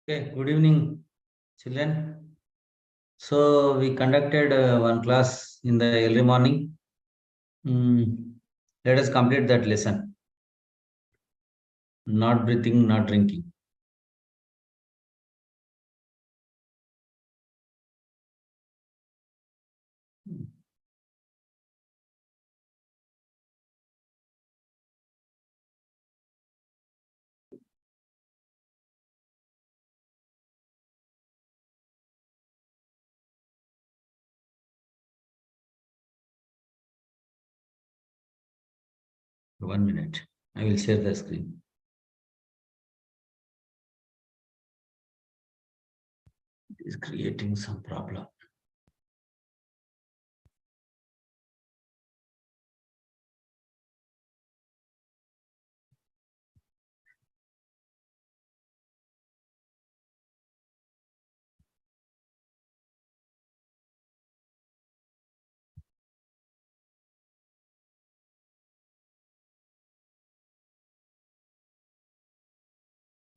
Okay, good evening, children. So we conducted one class in the early morning. Let us complete that lesson. Not breathing, not drinking. One minute. I will share the screen. It is creating some problem.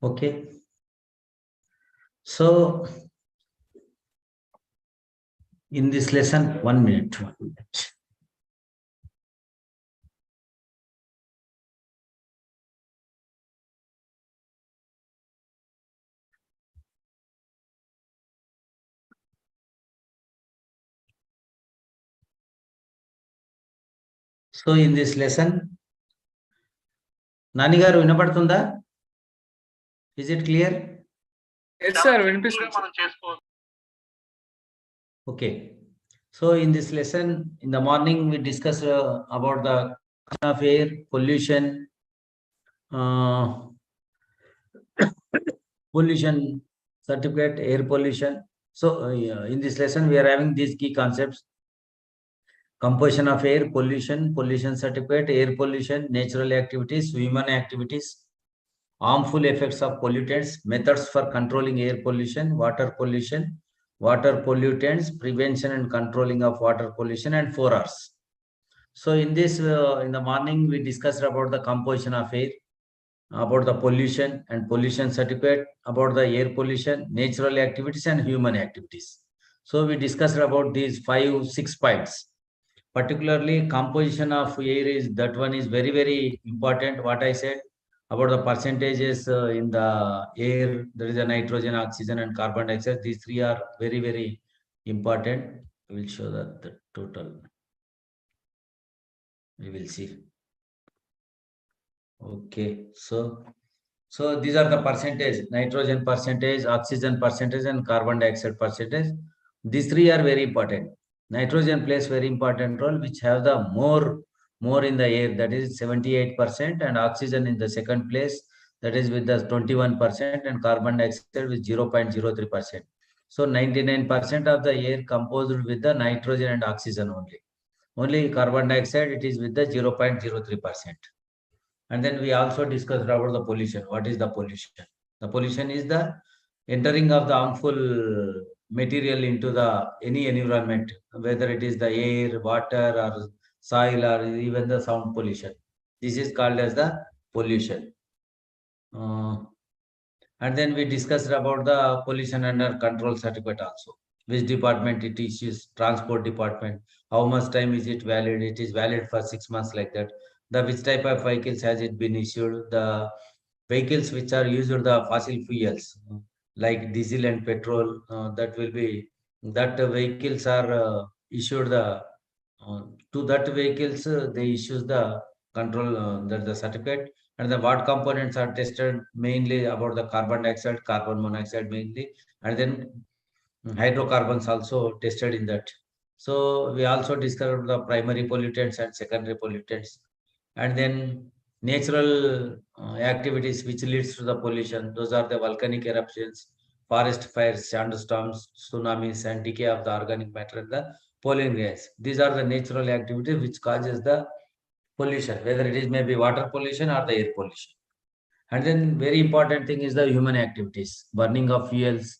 Okay. So in this lesson, 1 minute. 1 minute. So in this lesson, Nani garu వినపడుతుందా? Is it clear? Yes, sir. Okay. So in this lesson, in the morning, we discussed about the of air pollution, pollution certificate, air pollution. So in this lesson, we are having these key concepts: composition of air, pollution certificate, air pollution, natural activities, human activities, harmful effects of pollutants, methods for controlling air pollution, water pollutants, prevention and controlling of water pollution, and 4 Rs. So in this, in the morning, we discussed about the composition of air, about the pollution and pollution certificate, about the air pollution, natural activities, and human activities. So we discussed about these 5-6 points. Particularly, composition of air is that one is very, very important. What I said about the percentages in the air, there is a nitrogen, oxygen, and carbon dioxide. These three are very, very important. I will show that the total. We will see. Okay, so these are the percentage: nitrogen percentage, oxygen percentage, and carbon dioxide percentage. These three are very important. Nitrogen plays very important role, which have the more in the air, that is 78%, and oxygen in the second place, that is with the 21%, and carbon dioxide with 0.03%. So 99% of the air composed with the nitrogen and oxygen only. Only carbon dioxide, it is with the 0.03%. And then we also discussed about the pollution. What is the pollution? The pollution is the entering of the harmful material into the any environment, whether it is the air, water, or soil, or even the sound pollution. This is called as the pollution. And then we discussed about the pollution under control certificate also. Which department it issues? Transport department. How much time is it valid? It is valid for 6 months, like that. The which type of vehicles has it been issued? The vehicles which are used the fossil fuels, like diesel and petrol, that vehicles are issued to that vehicles, they issue the control, that the certificate. And the what components are tested mainly about the carbon dioxide, carbon monoxide mainly, and then hydrocarbons also tested in that. So we also discovered the primary pollutants and secondary pollutants, and then natural activities which leads to the pollution. Those are the volcanic eruptions, forest fires, sandstorms, tsunamis, and decay of the organic matter and the pollen gas. These are the natural activities which causes the pollution, whether it is maybe water pollution or the air pollution. And then very important thing is the human activities, burning of fuels,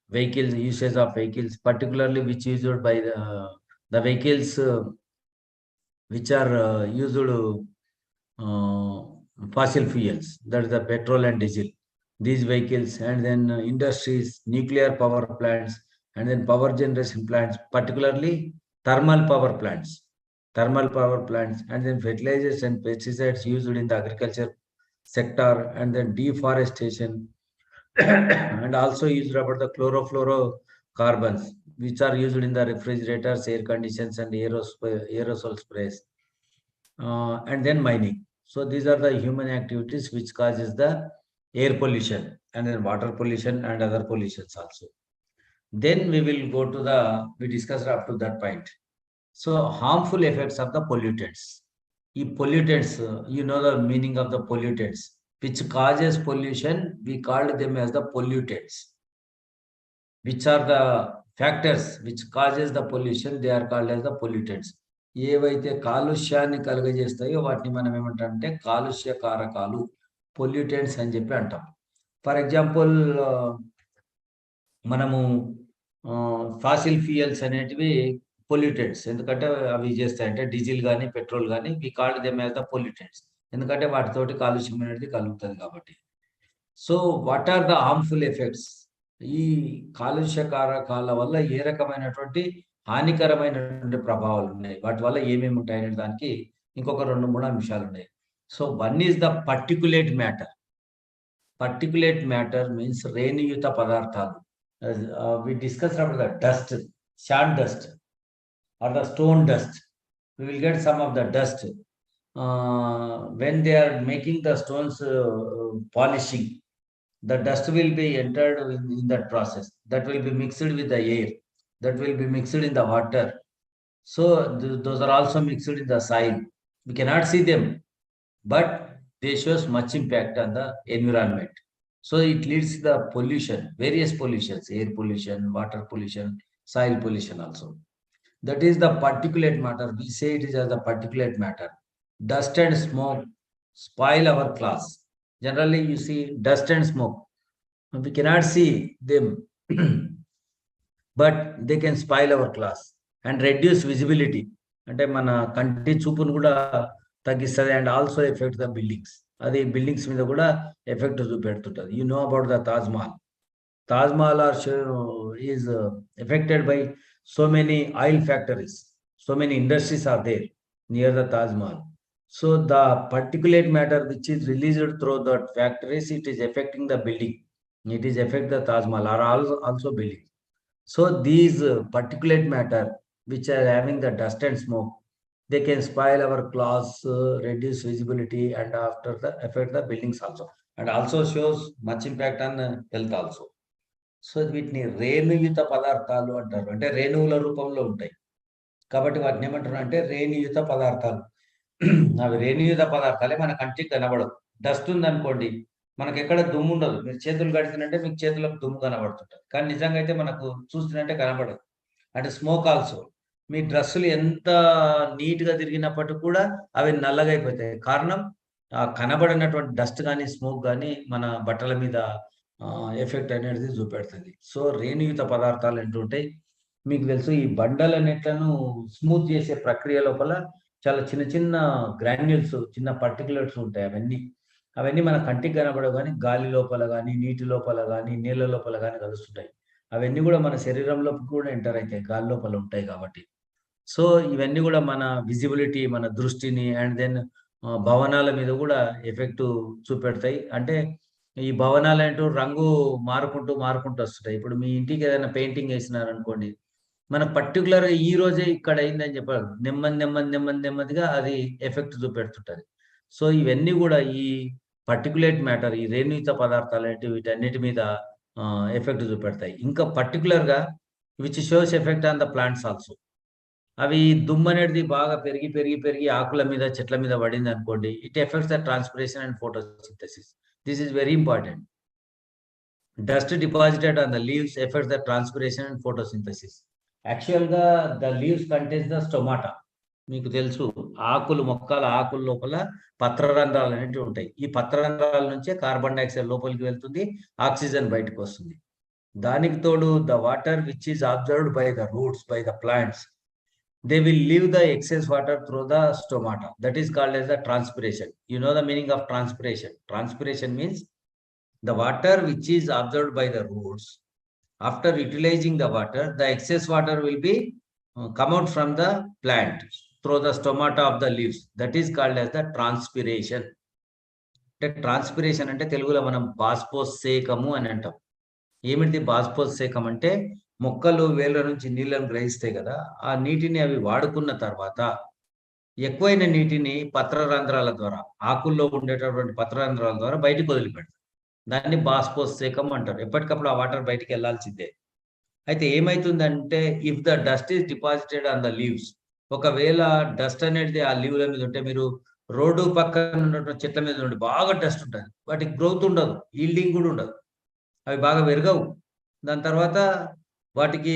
vehicles, usage of vehicles, particularly which used by the vehicles which are used fossil fuels, that is the petrol and diesel. These vehicles, and then industries, nuclear power plants, and then power generation plants, particularly thermal power plants. Thermal power plants, and then fertilizers and pesticides used in the agriculture sector, and then deforestation, and also used about the chlorofluorocarbons, which are used in the refrigerators, air conditions, and aerosol sprays, and then mining. So these are the human activities which causes the air pollution, and then water pollution and other pollutions also. Then we will go to we discussed up to that point. So harmful effects of the pollutants. Pollutants, you know the meaning of the pollutants, which causes pollution, we called them as the pollutants. Which are the factors which causes the pollution, they are called as the pollutants. ఏవైతే కాలుష్యాన్ని కలుగజేస్తాయో వాటిని మనం ఏమంటామంటే కాలుష్య కారకాలు, pollutants అని చెప్పి అంటాం. ఫర్ ఎగ్జాంపుల్, మనము ఫాసిల్ ఫ్యూయల్స్ అనేటివి పొల్యూటెంట్స్, ఎందుకంటే అవి చేస్తాయంటే డీజిల్ కానీ పెట్రోల్ కానీ we called them as the pollutants, ఎందుకంటే వాటితోటి కాలుష్యం అనేది కలుగుతుంది కాబట్టి. So what are the harmful effects? ఈ కాలుష్య కారకాల వల్ల ఏ రకమైనటువంటి హానికరమైనటువంటి ప్రభావాలు ఉన్నాయి, వాటి వల్ల ఏమేమి ఉంటాయనే దానికి ఇంకొక 2-3 అంశాలు ఉన్నాయి. So one is the particulate matter. Particulate matter means రేణుయుత పదార్థాలు. We discussed about the dust, sand dust or the stone dust. We will get some of the dust when they are making the stones polishing. The dust will be entered in that process. That will be mixed with the air. That will be mixed in the water. So those are also mixed in the soil. We cannot see them, but they shows much impact on the environment. So it leads to the pollution, various pollutions, air pollution, water pollution, soil pollution also. That is the particulate matter. We say it is as the particulate matter. Dust and smoke spoil our class. Generally, you see dust and smoke. We cannot see them, but they can spoil our class and reduce visibility. అంటే మన కంటి చూపును కూడా తగ్గిస్తుంది, and also effect the buildings. అది buildings మీద కూడా effect చూపెడుతుంటుంది. You know about the Taj Mahal. Taj Mahal is affected by so many oil factories, so many industries are there near the Taj Mahal. So the particulate matter which is released through that factories, it is affecting the building. It is affect the Taj Mahal or also building. So these particulate matter which are having the dust and smoke, they can spoil our glass, reduce visibility, and after the affect the buildings also, and also shows much impact on health also. So వీటిని రేణుయుత పదార్థాలు అంటారు. అంటే రేణువుల రూపంలో ఉంటాయి కాబట్టి వాటిని ఏమంటారు అంటే రేణుయుత పదార్థాలు. అవి రేణుయుత పదార్థాలే మన కంటికి కనబడవు. డస్ట్ ఉందనుకోండి, మనకి ఎక్కడ దుమ్ము ఉండదు. మీరు చేతులు కడిగినంటే మీకు చేతులకు దుమ్ము కనబడుతుంటుంది, కానీ నిజంగా అయితే మనకు చూస్తున్నట్టే కనబడదు. అంటే స్మోక్ ఆల్సో, మీ డ్రెస్సులు ఎంత నీట్గా తిరిగినప్పటికీ కూడా అవి నల్లగా అయిపోతాయి. కారణం కనబడినటువంటి డస్ట్ కానీ స్మోక్ కానీ మన బట్టల మీద ఎఫెక్ట్ అనేది చూపెడుతుంది. సో రేణుయుత పదార్థాలు ఏంటుంటాయి మీకు తెలుసు, ఈ బండల నెట్లను స్మూత్ చేసే ప్రక్రియ లోపల చాలా చిన్న చిన్న గ్రాన్యూల్స్, చిన్న పర్టికులర్స్ ఉంటాయి. అవన్నీ మన కంటికి కనబడవు కానీ గాలి లోపల కానీ, నీటి లోపల కానీ, నీళ్ళ లోపల కానీ కలుస్తుంటాయి. అవన్నీ కూడా మన శరీరంలోకి కూడా ఎంటర్ అవుతాయి, గాలి లోపల ఉంటాయి కాబట్టి. సో ఇవన్నీ కూడా మన విజిబిలిటీ, మన దృష్టిని అండ్ దెన్ భవనాల మీద కూడా ఎఫెక్ట్ చూపెడతాయి. అంటే ఈ భవనాలు రంగు మారుకుంటూ వస్తుంటాయి. ఇప్పుడు మీ ఇంటికి ఏదైనా పెయింటింగ్ వేసినారనుకోండి, మనకు పర్టికులర్‌గా ఈ రోజే ఇక్కడ అయిందని చెప్పారు. నెమ్మదిగా అది ఎఫెక్ట్ చూపెడుతుంటది. సో ఇవన్నీ కూడా ఈ పర్టిక్యులేట్ మ్యాటర్, ఈ రేణుయుత పదార్థాలేంటివి వీటన్నిటి మీద ఎఫెక్ట్ చూపెడతాయి. ఇంకా పర్టిక్యులర్‌గా which shows effect on the plants also. అవి దుమ్మనేది బాగా పెరిగి ఆకుల మీద, చెట్ల మీద పడిందనుకోండి, it effects the transpiration and photosynthesis. This is very important. Dust deposited on the leaves effects the transpiration and photosynthesis. యాక్చువల్‌గా the leaves contains the stomata. మీకు తెలుసు, మొక్కల ఆకుల లోపల పత్రరంధ్రాలు అనేటివి ఉంటాయి. ఈ పత్రరంధ్రాల నుంచే కార్బన్ డయాక్సైడ్ లోపలికి వెళ్తుంది, ఆక్సిజన్ బయటకు వస్తుంది. దానికి తోడు the water which is observed by the roots, by the plants, they will leave the excess water through the stomata. That is called as the transpiration. You know the meaning of transpiration. Transpiration means the water which is absorbed by the roots. After utilizing the water, the excess water will be come out from the plant through the stomata of the leaves. That is called as the transpiration. Transpiration అంటే తెలుగులో మనం బాష్పోత్సేకము అని అంటాం. ఏమిటి బాష్పోత్సేకం అంటే, మొక్కలు వేళ్ళ నుంచి నీళ్ళను గ్రహిస్తాయి కదా, ఆ నీటిని అవి వాడుకున్న తర్వాత ఎక్కువైన నీటిని పత్రరంధ్రాల ద్వారా, ఆకుల్లో ఉండేటటువంటి పత్రరంధ్రాల ద్వారా బయటికి వదిలిపెడతారు. దాన్ని బాష్పోత్సేకం అంటారు. ఎప్పటికప్పుడు ఆ వాటర్ బయటికి వెళ్లాల్సిందే. అయితే ఏమైతుందంటే, if the dust is deposited on the leaves, ఒకవేళ డస్ట్ అనేది ఆ లీవ్ల మీద ఉంటే, మీరు రోడ్డు పక్కన ఉన్నటువంటి చెట్ల మీద నుండి బాగా డస్ట్ ఉంటుంది, వాటికి గ్రోత్ ఉండదు, ఈల్డింగ్ కూడా ఉండదు, అవి బాగా పెరగవు. దాని తర్వాత వాటికి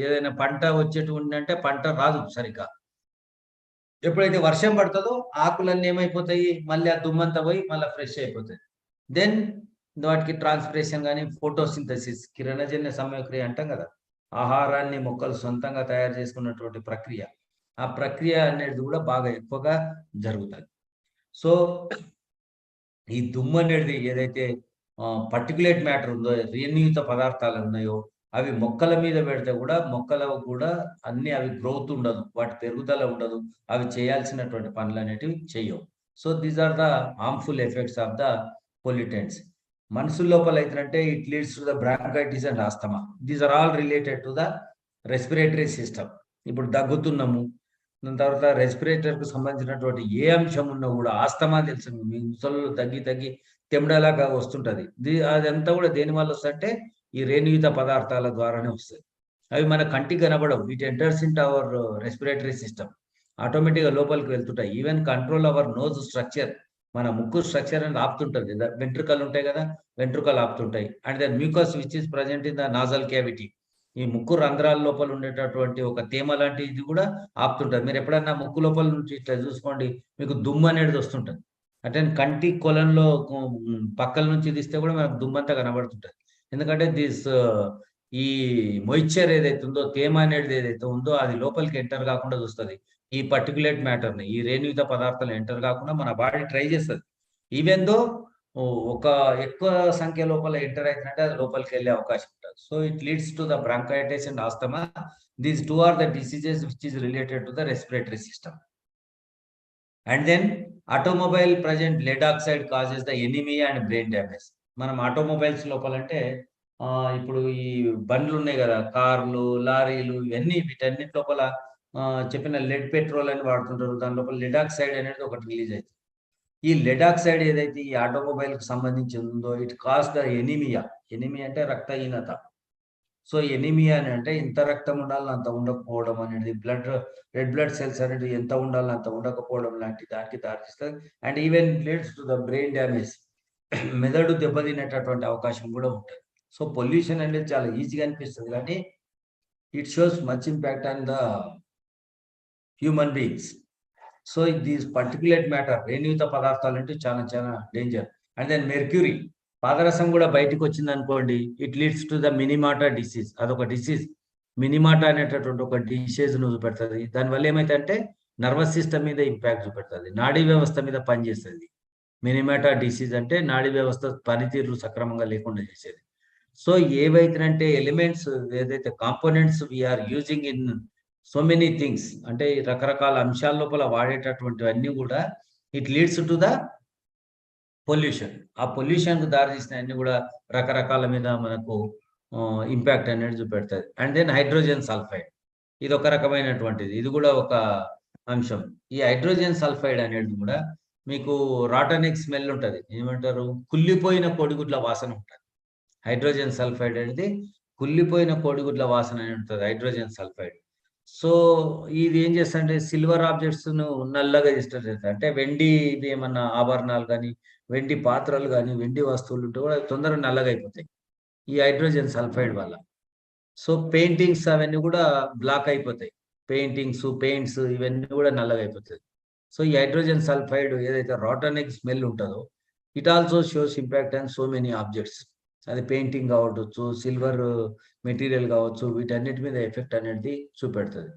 ఏదైనా పంట వచ్చేటువంటి అంటే పంట రాదు సరిగ్గా. ఎప్పుడైతే వర్షం పడుతుందో ఆకులన్నీ ఏమైపోతాయి, మళ్ళీ ఆ దుమ్మంతా పోయి మళ్ళీ ఫ్రెష్ అయిపోతాయి. దెన్ వాటికి ట్రాన్స్పిరేషన్ కానీ, ఫోటోసింథసిస్, కిరణజన్య సమయక్రియ అంటాం కదా, ఆహారాన్ని మొక్కలు సొంతంగా తయారు చేసుకున్నటువంటి ప్రక్రియ, ఆ ప్రక్రియ అనేది కూడా బాగా ఎక్కువగా జరుగుతుంది. సో ఈ దుమ్ము అనేది ఏదైతే పర్టికులేట్ మ్యాటర్ ఉందో, రేణుయుత పదార్థాలు ఉన్నాయో, అవి మొక్కల మీద పెడితే కూడా మొక్కలకు కూడా అన్ని అవి గ్రోత్ ఉండదు, వాటి పెరుగుదల ఉండదు, అవి చేయాల్సినటువంటి పనులు అనేటివి చేయవు. So these are the harmful effects of the pollutants. మనుషుల లోపల అయితేనంటే it leads to the bronchitis and asthma. These are all related to the respiratory system. ఇప్పుడు దగ్గుతున్నాము, దాని తర్వాత రెస్పిరేటర్కు సంబంధించినటువంటి ఏ అంశం ఉన్నా కూడా, ఆస్తమా తెలుసు మీ ముసలు తగ్గి తెమ్మడలాగా వస్తుంటది. అదంతా కూడా దేని వల్ల వస్తుందంటే ఈ రేణుయుత పదార్థాల ద్వారానే వస్తుంది. అవి మన కంటికి కనబడవు, it enters in our respiratory system, ఆటోమేటిక్గా లోపలికి వెళ్తుంటాయి. Even control our nose structure, మన ముక్కు స్ట్రక్చర్ అనేది ఆపుతుంటది. వెంట్రుకలు ఉంటాయి కదా, వెంట్రుకలు ఆపుతుంటాయి. And then mucus which is present in the nasal cavity, ఈ ముక్కు రంధ్రాల లోపల ఉండేటటువంటి ఒక తేమ లాంటి ఇది కూడా ఆపుతుంటది. మీరు ఎప్పుడన్నా ముక్కు లోపల నుంచి ఇట్లా చూసుకోండి, మీకు దుమ్ము అనేది వస్తుంటది. అంటే కంటి కొలంలో పక్కల నుంచి తీస్తే కూడా మనకు దుమ్మంతా కనబడుతుంటది. ఎందుకంటే ఈ మొయిశ్చర్ ఏదైతే ఉందో, తేమ అనేది ఏదైతే ఉందో, అది లోపలికి ఎంటర్ కాకుండా చూస్తుంది. ఈ పర్టికులేట్ మ్యాటర్ని, ఈ రేణుయుత పదార్థాలు ఎంటర్ కాకుండా మన బాడీ ట్రై చేస్తుంది. ఈవెన్ దో ఒక ఎక్కువ సంఖ్య లోపల ఎంటర్ అవుతుందంటే అది లోపలికి వెళ్ళే అవకాశం ఉంటుంది. So it leads to the bronchitis and asthma. These two are the diseases which is related to the respiratory system. And then automobile present lead oxide causes the anaemia and brain damage. మనం automobiles లోపలంటే ఇప్పుడు ఈ బండ్లు ఉన్నాయి కదా, కార్లు, లారీలు, ఇవన్నీ వీటన్నిటి లోపల చెప్పిన లెడ్ పెట్రోల్ అని వాడుతుంటారు. దాని లోపల లెడ్ ఆక్సైడ్ అనేది ఒకటి రిలీజ్ అవుతుంది. ఈ లెడ్ ఆక్సైడ్ ఏదైతే ఈ ఆటోమొబైల్ కి సంబంధించి ఉందో, it cause the anaemia. Anaemia అంటే రక్తహీనత. సో ఎనిమియా అని అంటే ఇంత రక్తం ఉండాలని అంత ఉండకపోవడం అనేది, రెడ్ బ్లడ్ సెల్స్ అనేది ఎంత ఉండాలని అంత ఉండకపోవడం లాంటి దానికి దారితీస్తుంది. And even leads to the brain damage, మెదడు దెబ్బతినేటటువంటి అవకాశం కూడా ఉంటుంది. సో పొల్యూషన్ అనేది చాలా ఈజీగా అనిపిస్తుంది కానీ it shows much impact on the human beings. So these particulate matter, రేణుయుత పదార్థాలు అంటే చాలా చాలా డేంజర్. And then mercury. పాదరసం కూడా బయటకు వచ్చింది అనుకోండి, it leads to the Minamata disease. అదొక డిసీజ్. మినిమాటా అనేటటువంటి ఒక డిసీజ్ ను చూపెడుతుంది. దానివల్ల ఏమైతే నర్వస్ సిస్టమ్ మీద ఇంపాక్ట్ చూపెడుతుంది, నాడీ వ్యవస్థ మీద పనిచేస్తుంది. మినిమాటా డిసీజ్ అంటే నాడీ వ్యవస్థ పనితీరు సక్రమంగా లేకుండా చేసేది. సో ఏవైతేనంటే ఎలిమెంట్స్, ఏదైతే components we are using in so many things, అంటే రకరకాల అంశాల లోపల వాడేటటువంటివన్నీ కూడా it leads to the pollution. ఆ పొల్యూషన్కు దారితీసిన అన్ని కూడా రకరకాల మీద మనకు ఇంపాక్ట్ అనేది చూపెడుతుంది. అండ్ దెన్ హైడ్రోజన్ సల్ఫైడ్, ఇది ఒక రకమైనటువంటిది, ఇది కూడా ఒక అంశం. ఈ హైడ్రోజన్ సల్ఫైడ్ అనేది కూడా మీకు రాటనిక్ స్మెల్ ఉంటుంది, ఏమంటారు, కుళ్ళిపోయిన కోడిగుడ్ల వాసన ఉంటుంది. హైడ్రోజన్ సల్ఫైడ్ అనేది కుళ్ళిపోయిన కోడిగుడ్ల వాసన అని ఉంటుంది హైడ్రోజన్ సల్ఫైడ్. సో ఇది ఏం చేస్తుంటే సిల్వర్ ఆబ్జెక్ట్స్ ను నల్లగా చేస్తుంది. అంటే వెండి ఏమన్నా ఆభరణాలు కానీ, వెండి పాత్రలు కానీ, వెండి వస్తువులు ఉంటే కూడా తొందరగా నల్లగా అయిపోతాయి ఈ హైడ్రోజన్ సల్ఫైడ్ వల్ల. సో పెయింటింగ్స్ అవన్నీ కూడా బ్లాక్ అయిపోతాయి, పెయింట్స్ ఇవన్నీ కూడా నల్లగా అయిపోతాయి. సో ఈ హైడ్రోజన్ సల్ఫైడ్ ఏదైతే రాటనిక్ స్మెల్ ఉంటుందో, it also shows impact and so many objects. అది పెయింటింగ్ కావచ్చు, సిల్వర్ మెటీరియల్ కావచ్చు, వీటన్నిటి మీద ఎఫెక్ట్ అనేది చూపెడుతుంది.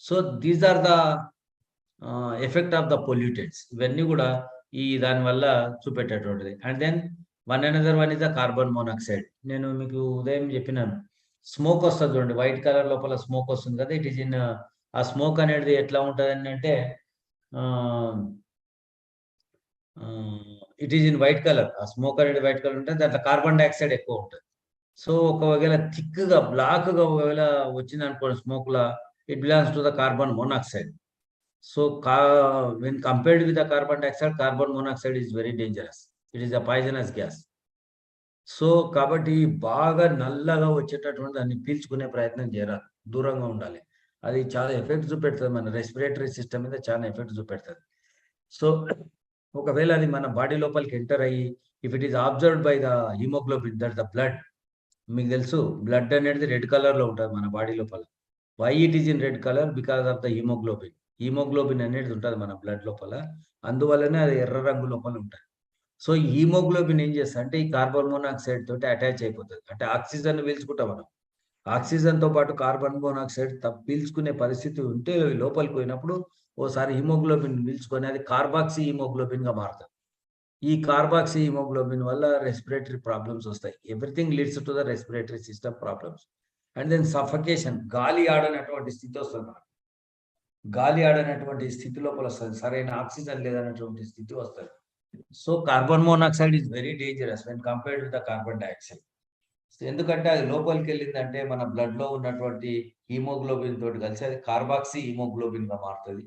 So these are the effect of the pollutants. ఇవన్నీ కూడా ఈ దానివల్ల చూపెట్టేటువంటిది. And then one is the carbon monoxide. నేను మీకు ఉదయం చెప్పినాను, స్మోక్ వస్తుంది చూడండి, వైట్ కలర్ లోపల స్మోక్ వస్తుంది కదా, ఇట్ ఈస్ ఇన్, ఆ స్మోక్ అనేది ఎట్లా ఉంటుంది అంటే it is in white colour. ఆ స్మోక్ అనేది వైట్ కలర్ ఉంటుంది, దాంట్లో కార్బన్ డైఆక్సైడ్ ఎక్కువ ఉంటుంది. సో ఒకవేళ థిక్గా బ్లాక్గా ఒకవేళ వచ్చింది అనుకోండి smoke law, it belongs to the carbon monoxide. So when compared with the carbon dioxide, carbon monoxide is very dangerous. It is a poisonous gas. So కాబట్టి బాగా నల్లగా వచ్చేటటువంటి దాన్ని పీల్చుకునే ప్రయత్నం చేయాలి, దూరంగా ఉండాలి. అది చాలా ఎఫెక్ట్ చూపెడుతుంది, మన రెస్పిరేటరీ సిస్టమ్ మీద చాలా ఎఫెక్ట్ చూపెడుతుంది. సో ఒకవేళ అది మన బాడీ లోపలికి ఎంటర్ అయ్యి, if it is observed by the haemoglobin, that the blood, మీకు తెలుసు బ్లడ్ అనేది రెడ్ కలర్ లో ఉంటుంది మన బాడీ లోపల. Why it is in red colour? Because of the haemoglobin. Haemoglobin అనేది ఉంటుంది మన బ్లడ్ లోపల, అందువల్లనే అది ఎర్ర రంగు లోపల ఉంటుంది. సో ఈ హిమోగ్లోబిన్ ఏం చేస్తుంది అంటే ఈ కార్బన్ మోనాక్సైడ్ తోటి అటాచ్ అయిపోతుంది. అంటే ఆక్సిజన్ పీల్చుకుంటాం మనం, ఆక్సిజన్ తో పాటు కార్బన్ మోనాక్సైడ్ పీల్చుకునే పరిస్థితి ఉంటే లోపలికి పోయినప్పుడు ఓసారి హిమోగ్లోబిన్ పీల్చుకొని అది కార్బాక్సీ హిమోగ్లోబిన్ గా మారుతుంది. ఈ కార్బాక్సీ హిమోగ్లోబిన్ వల్ల రెస్పిరేటరీ ప్రాబ్లమ్స్ వస్తాయి. Everything leads to the respiratory system problems. And then suffocation, గాలి ఆడనటువంటి స్థితి వస్తుంది మనకు. గాలి ఆడనటువంటి స్థితి లోపల వస్తుంది, సరైన ఆక్సిజన్ లేదన్నటువంటి స్థితి వస్తుంది. So carbon monoxide is very dangerous when compared with the carbon dioxide. ఎందుకంటే అది లోపలికి వెళ్ళిందంటే మన బ్లడ్ లో ఉన్నటువంటి హీమోగ్లోబిన్ తోటి కలిసి అది కార్బాక్సీ హీమోగ్లోబిన్ గా మారుతుంది.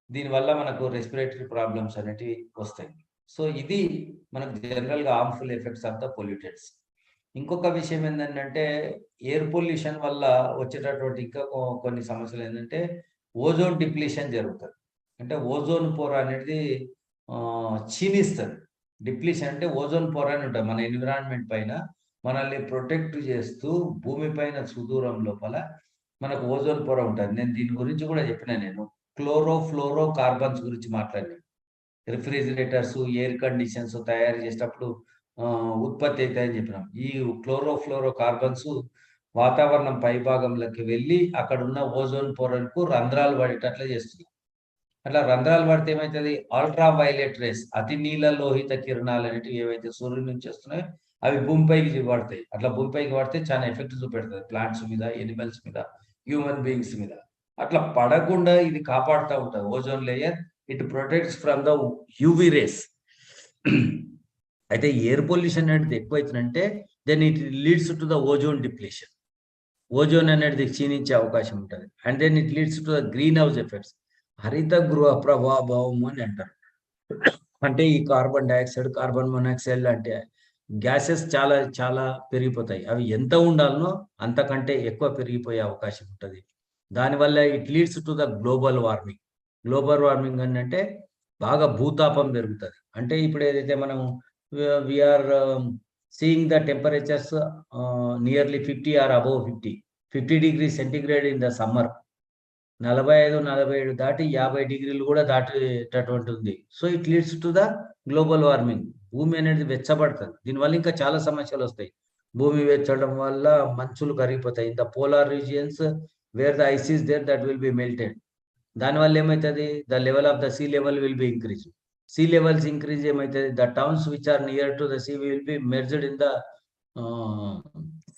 దీనివల్ల మనకు రెస్పిరేటరీ ప్రాబ్లమ్స్ అనేటివి వస్తాయి. సో ఇది మనకు జనరల్ గా harmful effects of the pollutants. ఇంకొక విషయం ఏంటంటే ఎయిర్ పొల్యూషన్ వల్ల వచ్చేటటువంటి ఇంకా కొన్ని సమస్యలు ఏంటంటే ఓజోన్ డిప్లీషన్ జరుగుతుంది. అంటే ఓజోన్ పొర అనేది క్షీణిస్తుంది. డిప్లీషన్ అంటే ఓజోన్ పొర అని ఉంటుంది మన ఎన్విరాన్మెంట్ పైన, మనల్ని ప్రొటెక్ట్ చేస్తూ భూమి పైన సుదూరం లోపల మనకు ఓజోన్ పొర ఉంటుంది. నేను దీని గురించి కూడా చెప్పిన, నేను క్లోరో కార్బన్స్ గురించి మాట్లాడినాను. రిఫ్రిజిరేటర్స్, ఎయిర్ కండిషన్స్ తయారు చేసేటప్పుడు ఉత్పత్తి అవుతాయని చెప్పినాం. ఈ క్లోరో కార్బన్స్ వాతావరణం పైభాగంలోకి వెళ్ళి అక్కడ ఉన్న ఓజోన్ పొరకు రంధ్రాలు పడేటట్లు చేస్తుంది. అట్లా రంధ్రాలు పడితే ఏమవుతుంది, అల్ట్రా వైలెట్ రేస్, అతి నీల లోహిత కిరణాలు అనేటివి ఏవైతే సూర్యుడి నుంచి వస్తున్నాయో అవి భూమిపైకి పడతాయి. అట్లా భూమిపైకి పడితే చాలా ఎఫెక్ట్ చూపెడుతుంది ప్లాంట్స్ మీద, ఎనిమల్స్ మీద, హ్యూమన్ బీయింగ్స్ మీద. అట్లా పడకుండా ఇది కాపాడుతూ ఉంటుంది ozone layer. It protects from the UV rays. అయితే ఎయిర్ పొల్యూషన్ అనేది ఎక్కువైతుందంటే then it leads to the ozone depletion. Ozone అనేది క్షీణించే అవకాశం ఉంటుంది. And then it leads to the greenhouse effects, హరిత గృహ ప్రభావం అని అంటారు. అంటే ఈ కార్బన్ డైఆక్సైడ్, కార్బన్ మోనాక్సైడ్ లాంటి గ్యాసెస్ చాలా చాలా పెరిగిపోతాయి. అవి ఎంత ఉండాలనో అంతకంటే ఎక్కువ పెరిగిపోయే అవకాశం ఉంటుంది. దానివల్ల it leads to the global warming. Global warming అంటే బాగా భూతాపం పెరుగుతుంది. అంటే ఇప్పుడు ఏదైతే మనం we are seeing the temperatures nearly 50 or above 50 degrees centigrade in the summer. 45-47 దాటి 50 degrees కూడా దాటేటటువంటి ఉంది. So it leads to the global warming. భూమి అనేది వెచ్చబడుతుంది. దీనివల్ల ఇంకా చాలా సమస్యలు వస్తాయి. భూమి వెచ్చడం వల్ల మంచులు కరిగిపోతాయి. In the polar regions where the ice is there that will be melted. దానివల్ల ఏమవుతుంది? The level of the sea level will be increase. Sea levels increase ఏమవుతుంది? The towns which are near to the sea will be merged in the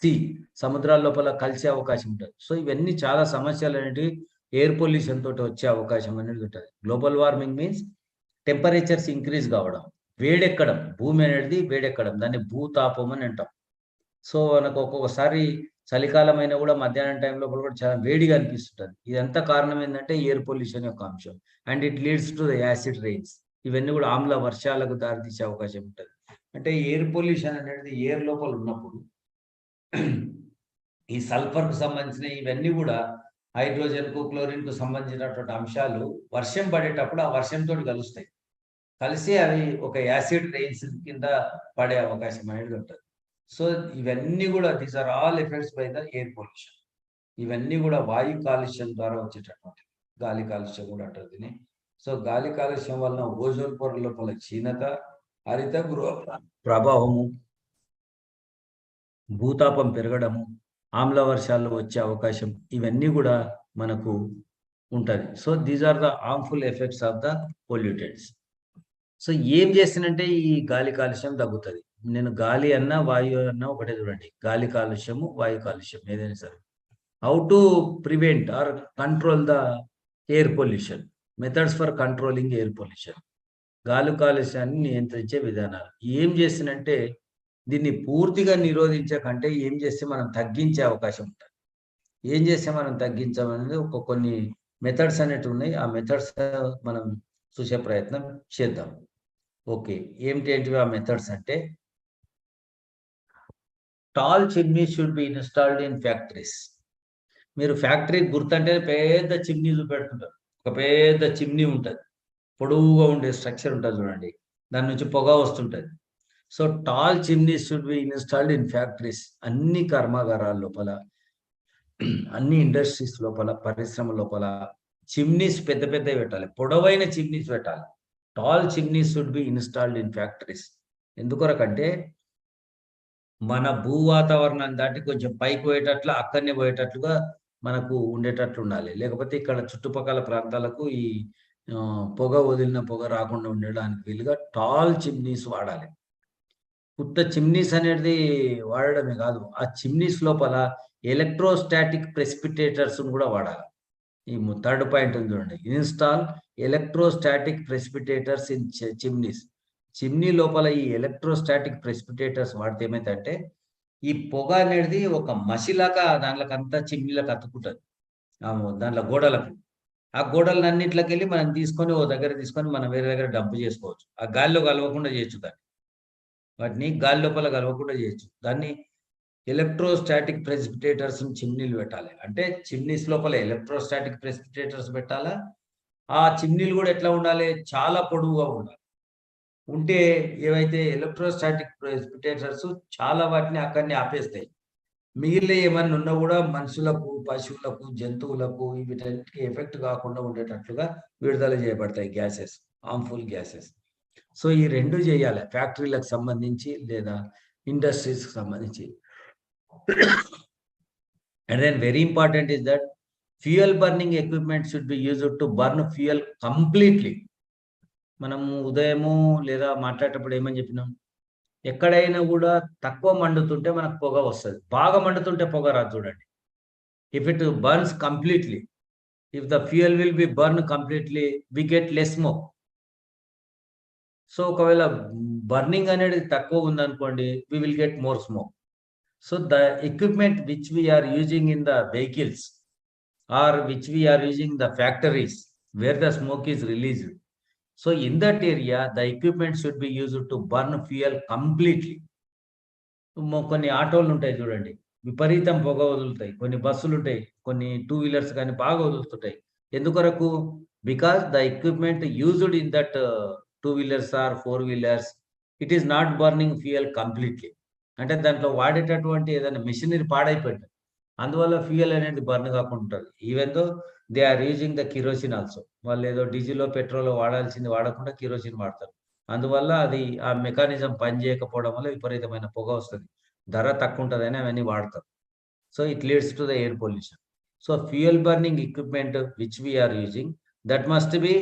sea. సముద్రాల లోపల కలిసే అవకాశం ఉంటుంది. So ఇవన్నీ చాలా సమస్యలు అనేవి ఎయిర్ పొల్యూషన్ తోటి వచ్చే అవకాశం అనేది ఉంటుంది. Global warming means temperatures increase కావడం, వేడెక్కడం, భూమి అనేది వేడెక్కడం, దాన్ని భూతాపం అని అంటాం. సో మనకు ఒక్కొక్కసారి చలికాలం అయినా కూడా మధ్యాహ్నం టైం లోపల కూడా చాలా వేడిగా అనిపిస్తుంటుంది. ఇదంతా కారణం ఏంటంటే ఎయిర్ పొల్యూషన్ యొక్క అంశం. And it leads to the acid rains. ఇవన్నీ కూడా ఆమ్ల వర్షాలకు దారితీసే అవకాశం ఉంటుంది. అంటే ఎయిర్ పొల్యూషన్ అనేది ఎయిర్ లోపల ఉన్నప్పుడు ఈ సల్ఫర్కు సంబంధించిన ఇవన్నీ కూడా హైడ్రోజన్కు క్లోరిన్కు సంబంధించినటువంటి అంశాలు వర్షం పడేటప్పుడు ఆ వర్షంతో కలుస్తాయి. కలిసి అవి ఒక యాసిడ్ రెయిన్స్ కింద పడే అవకాశం అనేది ఉంటుంది. సో ఇవన్నీ కూడా these are all effects by the air pollution. ఇవన్నీ కూడా వాయు కాలుష్యం ద్వారా వచ్చేటటువంటి గాలి కాలుష్యం కూడా అంటారు దీన్ని. సో గాలి కాలుష్యం వలన ఓజోన్ పొర లోపల క్షీణత, హరిత గృహ ప్రభావము, భూతాపం పెరగడము, ఆమ్ల వర్షాలు వచ్చే అవకాశం, ఇవన్నీ కూడా మనకు ఉంటుంది. So these are the harmful effects of the pollutants. So ఏం చేస్తానంటే ఈ గాలి కాలుష్యం తగ్గుతుంది. నేను గాలి అన్నా వాయు అన్నా ఒకటే చూడండి, గాలి కాలుష్యము వాయు కాలుష్యం ఏదైనా సరే. How to prevent or control the air pollution, methods for controlling air pollution. గాలి కాలుష్యాన్ని నియంత్రించే విధానాలు ఏం చేస్తానంటే దీన్ని పూర్తిగా నిరోధించే కంటే ఏం చేస్తే మనం తగ్గించే అవకాశం ఉంటుంది. ఏం చేస్తే మనం తగ్గించామనేది కొన్ని మెథడ్స్ అనేవి ఉన్నాయి. ఆ మెథడ్స్ మనం చూసే ప్రయత్నం చేద్దాం. ఓకే, ఏంటివి ఆ మెథడ్స్ అంటే, tall chimney should be installed in factories. మీరు ఫ్యాక్టరీ గుర్తంటే పెద్ద చిమ్నీ చూపెడుతుంటారు. ఒక పెద్ద చిమ్నీ ఉంటుంది, పొడవుగా ఉండే స్ట్రక్చర్ ఉంటుంది చూడండి, దాని నుంచి పొగ వస్తుంటుంది. So tall chimneys should be installed in factories. అన్ని కర్మాగారాల లోపల, అన్ని ఇండస్ట్రీస్ లోపల, పరిశ్రమ లోపల చిమ్నీస్ పెద్ద పెద్దవి పెట్టాలి, పొడవైన చిమ్నీస్ పెట్టాలి. Tall chimneys should be installed in factories. ఎందుకొరకంటే మన భూ వాతావరణాన్ని దాటి కొంచెం పైకి పోయేటట్లు, అక్కడనే పోయేటట్లుగా మనకు ఉండేటట్లు ఉండాలి. లేకపోతే ఇక్కడ చుట్టుపక్కల ప్రాంతాలకు ఈ పొగ వదిలిన పొగ రాకుండా ఉండడానికి వీలుగా టాల్ చిమ్నీస్ వాడాలి. ఉత్త చిమ్నీస్ అనేది వాడడమే కాదు, ఆ చిమ్నీస్ లోపల ఎలక్ట్రోస్టాటిక్ ప్రెసిపిటేటర్స్ కూడా వాడాలి. ఈ థర్డ్ పాయింట్ ఉంది చూడండి, install electrostatic precipitators in chimneys. Chimney లోపల ఈ ఎలక్ట్రోస్టాటిక్ ప్రెసిపిటేటర్స్ వాడితే ఏమైందంటే ఈ పొగ అనేది ఒక మసిలాగా దాంట్లోకి అంతా చిమ్నీలకు అతుక్కుంటుంది, దాంట్లో గోడలకు. ఆ గోడలన్నింటిలోకి వెళ్ళి మనం తీసుకొని ఓ దగ్గర తీసుకొని మనం వేరే దగ్గర డంప్ చేసుకోవచ్చు. ఆ గాలిలో కలవకుండా చేయొచ్చు, దాన్ని వాటిని గాలి లోపల కలవకుండా చేయొచ్చు. దాన్ని ఎలక్ట్రోస్టాటిక్ ప్రెసిపిటేటర్స్ చిమ్నీలు పెట్టాలి. అంటే చిమ్నీస్ లోపల ఎలక్ట్రోస్టాటిక్ ప్రెసిపిటేటర్స్ పెట్టాలా. ఆ చిమ్నీలు కూడా ఎట్లా ఉండాలి, చాలా పొడవుగా ఉండాలి. ఉంటే ఏవైతే ఎలక్ట్రోస్టాటిక్ ప్రెసిపిటేటర్స్ చాలా వాటిని అక్కడనే ఆపేస్తాయి. మిగిలిన ఏమన్నా ఉన్నా కూడా మనుషులకు, పశువులకు, జంతువులకు వీటన్నిటికీ ఎఫెక్ట్ కాకుండా ఉండేటట్లుగా విడుదల చేయబడతాయి గ్యాసెస్, హార్మ్ఫుల్ గ్యాసెస్. సో ఈ రెండు చేయాలి, ఫ్యాక్టరీలకు సంబంధించి లేదా ఇండస్ట్రీస్కి సంబంధించి. And then very important is that fuel burning equipment should be used to burn fuel completely. మనము ఉదయము లేదా మాట్లాడేటప్పుడు ఏమని చెప్పినాం, ఎక్కడైనా కూడా తక్కువ మండుతుంటే మనకు పొగ వస్తుంది, బాగా మండుతుంటే పొగ రాదు చూడండి. If it burns completely, if the fuel will be burn completely, we get less smoke. So ఒకవేళ బర్నింగ్ అనేది తక్కువ ఉందనుకోండి, we will get more smoke. So the equipment which we are using in the vehicles or which we are using the factories where the smoke is released, so in that area the equipment should be used to burn fuel completely. కొన్ని ఆటోలు ఉంటాయి చూడండి, విపరీతం పొగ వదులుతాయి. కొన్ని బస్సులు ఉంటాయి, కొన్ని 2 వీలర్స్ కానీ బాగా వదులుతుంటాయి. ఎందుకొరకు? Because the equipment used in that 2 wheelers or 4 wheelers, it is not burning fuel completely. అంటే దాంట్లో వాడేటటువంటి ఏదైనా మెషినరీ పాడైపోయింది, అందువల్ల ఫ్యూయల్ అనేది బర్న్ కాకుండా ఉంటుంది. Even though they are using the kerosene also. వాళ్ళు ఏదో డీజిల్ పెట్రోల్ వాడాల్సింది వాడకుండా కిరోసిన్ వాడతారు. అందువల్ల అది ఆ మెకానిజం పని చేయకపోవడం వల్ల విపరీతమైన పొగ వస్తుంది. ధర తక్కువ ఉంటుందని అవన్నీ వాడతారు. So it leads to the air pollution. So fuel burning equipment which we are using that must be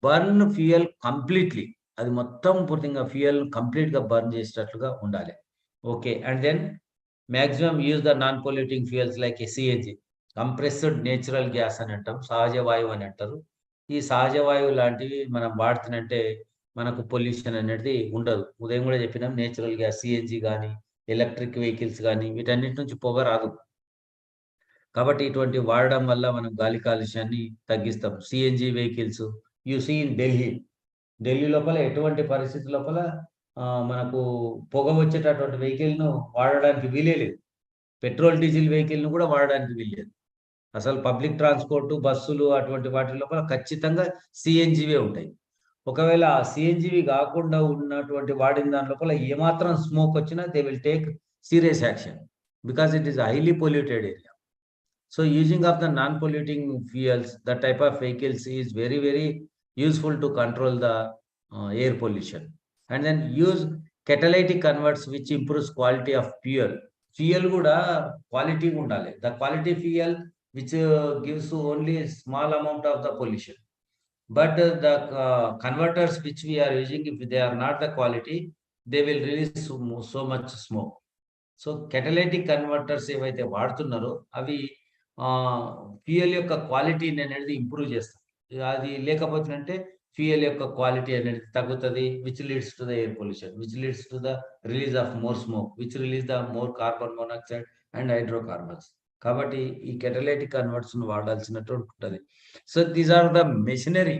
burn fuel completely. అది మొత్తం పూర్తిగా ఫ్యూయల్ కంప్లీట్గా బర్న్ చేసేటట్లుగా ఉండాలి. Okay. And then maximum use the non polluting fuels like CNG, compressed natural gas అని అంటాం, సహజ వాయువు అని అంటారు. ఈ సహజ వాయువు లాంటివి మనం వాడుతున్నంటే మనకు పొల్యూషన్ అనేది ఉండదు. ఉదయం కూడా చెప్పినాం, నేచురల్ గ్యాస్ సిఎన్జి కానీ ఎలక్ట్రిక్ వెహికల్స్ కానీ వీటన్నిటి నుంచి పొగ రాదు. కాబట్టి ఇటువంటి వాడడం వల్ల మనం గాలి కాలుష్యాన్ని తగ్గిస్తాం. CNG vehicles you see in Delhi లోపల ఎటువంటి పరిస్థితి లోపల మనకు పొగ వచ్చేటటువంటి వెహికల్‌ను వాడడానికి వీలే లేదు. పెట్రోల్, డీజిల్ వెహికల్‌ను కూడా వాడడానికి వీల్లేదు. అసలు పబ్లిక్ ట్రాన్స్‌పోర్ట్, బస్సులు అటువంటి వాటి లోపల ఖచ్చితంగా సీఎన్‌జీవే ఉంటాయి. ఒకవేళ ఆ సీఎన్‌జీవి కాకుండా ఉన్నటువంటి వాడిన దాని లోపల ఏమాత్రం స్మోక్ వచ్చినా they will take serious action because it is highly polluted area. So using of the non-polluting fuels, the type of vehicles is very, very useful to control the air pollution. And then use catalytic converts which improves quality of fuel. Fuel kuda quality undale. The quality fuel which gives only a small amount of the pollution. But the converters which we are using, if they are not the quality, they will release so much smoke. So catalytic converters ఏవైతే వాడుతున్నారో అవి fuel యొక్క క్వాలిటీని అనేది improve చేస్తాయి. అది లేకపోతుందంటే fuel యొక్క quality అనేది తగ్గుతుంది, which leads to the air pollution, which leads to the release of more smoke, which release the more carbon monoxide and hydrocarbons. కాబట్టి ఈ కెటలైటిక్ కన్వర్ట్స్ వాడాల్సినటువంటి ఉంటుంది. So these are the machinery,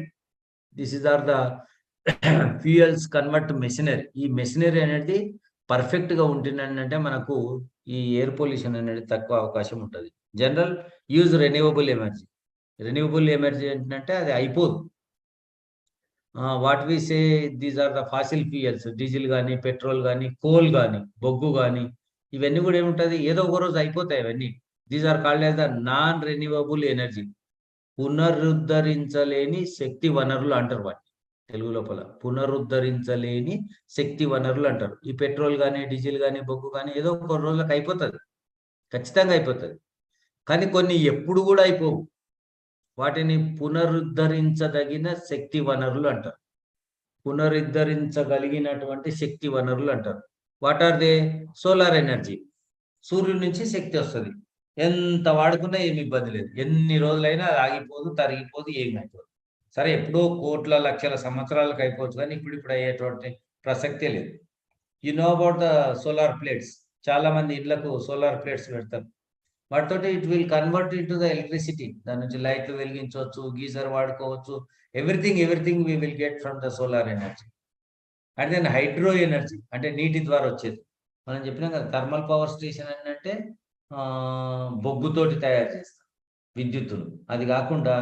this is or the fuels convert machinery. ఈ machinery అనేది పర్ఫెక్ట్గా ఉంటుందంటే మనకు ఈ ఎయిర్ పొల్యూషన్ అనేది తక్కువ అవకాశం ఉంటుంది. General use renewable energy. Renewable energy ఏంటంటే అది అయిపోదు. What we say these are the fossil fuels, diesel కానీ, పెట్రోల్ కానీ, కోల్ కానీ, బొగ్గు కానీ, ఇవన్నీ కూడా ఏముంటుంది, ఏదో ఒక రోజు అయిపోతాయి అవన్నీ. These are called as the non renewable energy, పునరుద్ధరించలేని శక్తి వనరులు అంటారు వాటిని తెలుగు లోపల. పునరుద్ధరించలేని శక్తి వనరులు అంటారు. ఈ పెట్రోల్ కానీ, డీజిల్ కానీ, బొగ్గు కానీ ఏదో ఒక రోజులకు అయిపోతుంది, ఖచ్చితంగా అయిపోతుంది. కానీ కొన్ని ఎప్పుడు కూడా అయిపోవు. వాటిని పునరుద్ధరించదగిన శక్తి వనరులు అంటారు, పునరుద్ధరించగలిగినటువంటి శక్తి వనరులు అంటారు. What are they? Solar energy. సూర్యుడి నుంచి శక్తి వస్తుంది, ఎంత వాడుకున్నా ఏమి ఇబ్బంది లేదు, ఎన్ని రోజులైనా అది ఆగిపోదు, తరిగిపోదు, ఏమి అయిపోదు. సరే ఎప్పుడో కోట్ల లక్షల సంవత్సరాలకు అయిపోవచ్చు, కానీ ఇప్పుడు అయ్యేటువంటి ప్రసక్తే లేదు. You know about the solar plates. చాలా మంది ఇళ్లకు సోలార్ ప్లేట్స్ పెడతారు. వాటితోటి it will convert into the electricity. దాని నుంచి లైట్లు వెలిగించవచ్చు, గీజర్ వాడుకోవచ్చు, everything we will get from the solar energy. And then hydro energy అంటే నీటి ద్వారా వచ్చేది. మనం చెప్పినాం కదా, థర్మల్ పవర్ స్టేషన్ అంటే బొగ్గుతోటి తయారు చేస్తారు విద్యుత్తును. అది కాకుండా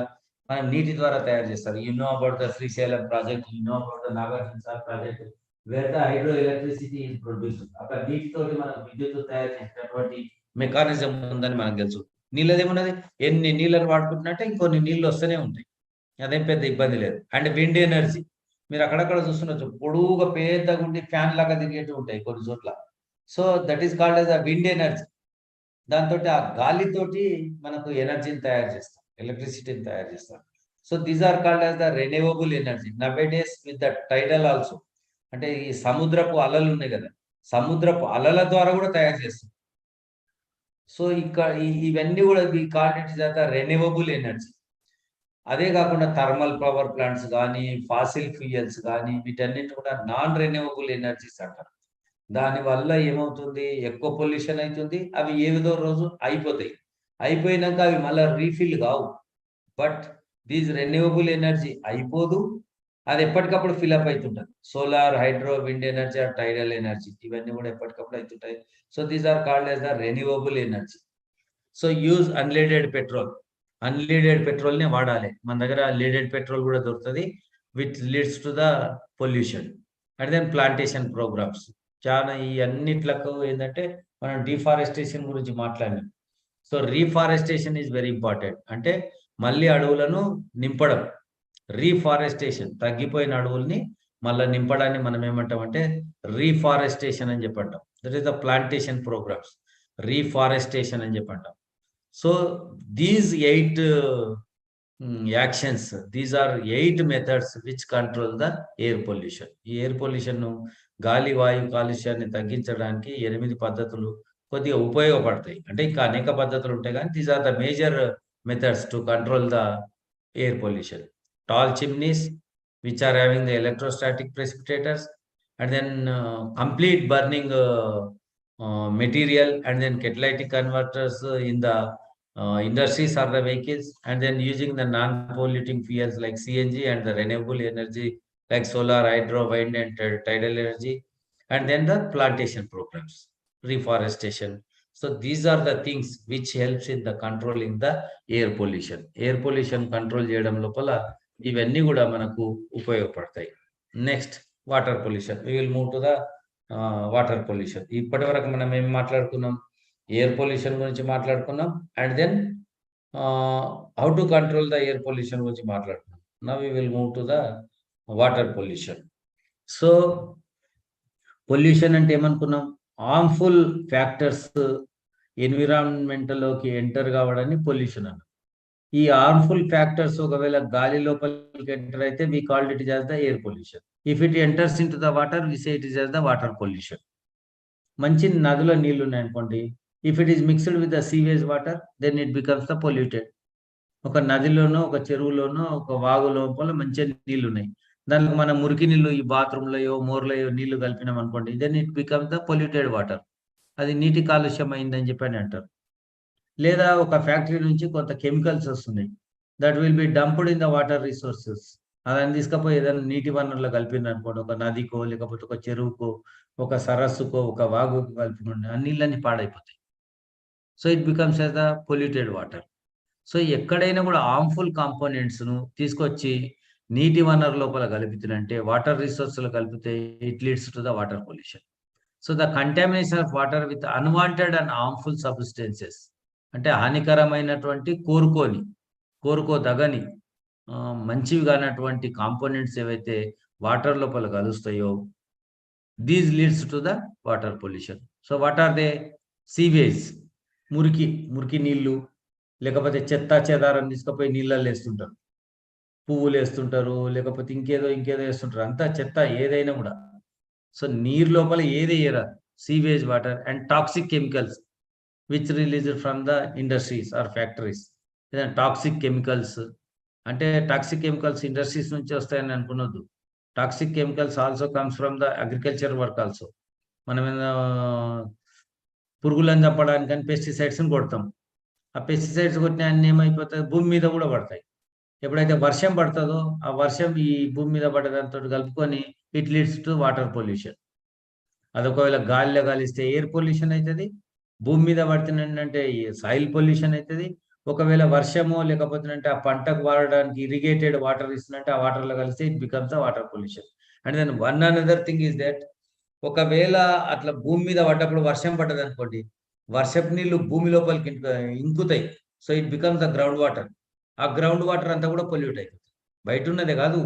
మనం నీటి ద్వారా తయారు చేస్తారు. You know about the Srisailam project, you know about the Nagarjuna project, wear the hydro electricity is produced. అక్కడ నీటితోటి మనం విద్యుత్తు తయారు చేసేటటువంటి మెకానిజం ఉందని మనకు తెలుసు. నీళ్ళదేమున్నది, ఎన్ని నీళ్ళని వాడుకుంటున్నట్టే ఇంకొన్ని నీళ్ళు వస్తూనే ఉంటాయి, అదేం పెద్ద ఇబ్బంది లేదు. అండ్ విండ్ ఎనర్జీ మీరు అక్కడక్కడ చూస్తుండొచ్చు, పొడువుగా పెద్దగా ఉండి ఫ్యాన్ లాగా తిరిగేవి ఉంటాయి కొన్ని చోట్ల. So that is called as a wind energy. దాంతో ఆ గాలితోటి మనకు ఎనర్జీని తయారు చేస్తాం, ఎలక్ట్రిసిటీని తయారు చేస్తాం. So these are called as the renewable energy. Nowadays with the tidal also, అంటే ఈ సముద్రపు అలలు ఉన్నాయి కదా, సముద్రపు అలల ద్వారా కూడా తయారు చేస్తాం. సో ఇక్కడ ఇవన్నీ కూడా we called it is the renewable energy. అదే కాకుండా థర్మల్ పవర్ ప్లాంట్స్ కానీ, ఫాసిల్ ఫ్యూయల్స్ కానీ, వీటన్నిటి కూడా నాన్ రెన్యూవబుల్ ఎనర్జీస్ అంటారు. దానివల్ల ఏమవుతుంది, ఎక్కువ పొల్యూషన్ అవుతుంది. అవి ఏదో రోజు అయిపోతాయి, అయిపోయినాక అవి మళ్ళీ రీఫిల్ కావు. బట్ దీస్ రెన్యూవబుల్ ఎనర్జీ అయిపోదు, అది ఎప్పటికప్పుడు ఫిల్అప్ అవుతుంటుంది. Solar, hydro, wind energy, tidal energy ఇవన్నీ కూడా ఎప్పటికప్పుడు అవుతుంటాయి. So these are called as the renewable energy. So use unleaded petrol. Unleaded పెట్రోల్నే వాడాలి. మన దగ్గర లీడెడ్ పెట్రోల్ కూడా దొరుకుతుంది, which leads to the pollution. And then plantation programmes. చాలా ఈ అన్నిట్లకు ఏంటంటే మనం డిఫారెస్టేషన్ గురించి మాట్లాడినాం. So reforestation is very important. అంటే మళ్ళీ అడవులను నింపడం, రీఫారెస్టేషన్, తగ్గిపోయిన అడవుల్ని మళ్ళీ నింపడాన్ని మనం ఏమంటాం అంటే రీఫారెస్టేషన్ అని చెప్పంటాం. That is the plantation programmes, reforestation అని చెప్పంటాం. So these 8 actions, these are 8 methods which control the air pollution. ఈ ఎయిర్ పొల్యూషన్ గాలి వాయు కాలుష్యాన్ని తగ్గించడానికి 8 పద్ధతులు కొద్దిగా ఉపయోగపడతాయి. అంటే ఇంకా అనేక పద్ధతులు ఉంటాయి కానీ these are the major methods to control the air pollution. Tall chimneys which are having the electrostatic precipitators, and then complete burning material, and then catalytic converters in the industries or the vehicles, and then using the non-polluting fuels like CNG and the renewable energy like solar, hydro, wind and tidal energy, and then the plantation programs, reforestation. So these are the things which helps in the controlling the air pollution. Air pollution control చేయడం లోపల ఇవన్నీ కూడా మనకు ఉపయోగపడతాయి. Next water pollution. We will move to the water pollution. ఇప్పటి వరకు మనం ఏం మాట్లాడుకున్నాం? ఎయిర్ పొల్యూషన్ గురించి మాట్లాడుకున్నాం, and then how to control the air pollution గురించి మాట్లాడుకున్నాం. Now we will move to the water pollution. So pollution అంటే ఏమనుకున్నాం? హార్మ్ఫుల్ ఫ్యాక్టర్స్ ఎన్విరాన్మెంట్లోకి ఎంటర్ కావడాన్ని పొల్యూషన్ అన్నాం. ఈ హార్మ్ఫుల్ ఫ్యాక్టర్స్ ఒకవేళ గాలి లోపలికి ఎంటర్ అయితే we called it as the air pollution. If it enters into the water we say it is as the water pollution. మంచి నదిలో నీళ్లు ఉన్నాయనుకోండి, if it is mixed with the sewage water then it becomes the polluted. ఒక నదిలోనో ఒక చెరువులోనో ఒక వాగు లోపల మంచి నీళ్లు ఉన్నాయి, దానికి మనం మురికి నీళ్లు ఈ బాత్రూంలో మోర్లయో నీళ్లు కలిపినాం అనుకోండి, then it becomes the polluted water. అది నీటి కాలుష్యం అయిందని చెప్పి అంటారు. లేదా ఒక ఫ్యాక్టరీ నుంచి కొంత కెమికల్స్ వస్తున్నాయి, that will B dumped in the water resources. అదని తీసుకపోయి ఏదైనా నీటి వనరులో కలిపింది అనుకోండి, ఒక నదికో లేకపోతే ఒక చెరువుకో ఒక సరస్సుకో ఒక వాగుకు కలిపినండి, ఆ నీళ్ళన్నీ పాడైపోతాయి. So it becomes as the polluted water. So ఎక్కడైనా కూడా హార్మ్ఫుల్ కాంపోనెంట్స్ను తీసుకొచ్చి నీటి వనరు లోపల కలిపితే, వాటర్ రిసోర్స్లో కలిపితే it leads to the water pollution. So the contamination of water with unwanted and harmful substances, అంటే హానికరమైనటువంటి కోరుకోదగని మంచివి కానటువంటి కాంపోనెంట్స్ ఏవైతే వాటర్ లోపల కలుస్తాయో these leads to the water pollution. So what are they? Sewage, మురికి నీళ్లు, లేకపోతే చెత్త చెదారం తీసుకుపోయి నీళ్ళల్లో వేస్తుంటారు, పువ్వులు వేస్తుంటారు, లేకపోతే ఇంకేదో వేస్తుంటారు, అంతా చెత్త ఏదైనా కూడా. సో నీరు లోపల ఏది వేయరాదు, sewage water. And toxic chemicals which released from the industries or factories. Toxic chemicals అంటే టాక్సిక్ కెమికల్స్ ఇండస్ట్రీస్ నుంచి వస్తాయని అనుకున్నద్దు. Toxic chemicals also comes from the agriculture work also. మనం పురుగులను చంపడానికని పెస్టిసైడ్స్ని కొడతాం. ఆ పెస్టిసైడ్స్ కొట్టిన అన్ని ఏమైపోతాయి? భూమి మీద కూడా పడతాయి. ఎప్పుడైతే వర్షం పడుతుందో ఆ వర్షం ఈ భూమి మీద పడడంతో కలుపుకొని it leads to water pollution. అది ఒకవేళ గాలిలో కలిస్తే ఎయిర్ పొల్యూషన్ అవుతుంది, భూమి మీద పడుతుందంటే సాయిల్ పొల్యూషన్ అవుతుంది. ఒకవేళ వర్షమో లేకపోతే ఆ పంటకు వాడడానికి ఇరిగేటెడ్ వాటర్ ఇస్తుందంటే ఆ వాటర్లో కలిస్తే it becomes the water pollution. And then one another thing is that ఒకవేళ అట్లా భూమి మీద పడ్డప్పుడు వర్షం పడ్డది అనుకోండి, వర్షపు నీళ్లు భూమి లోపలికి ఇంకుతాయి. So it becomes the ground water. ఆ గ్రౌండ్ వాటర్ అంతా కూడా పొల్యూట్ అయిపోతుంది. బయట ఉన్నదే కాదు,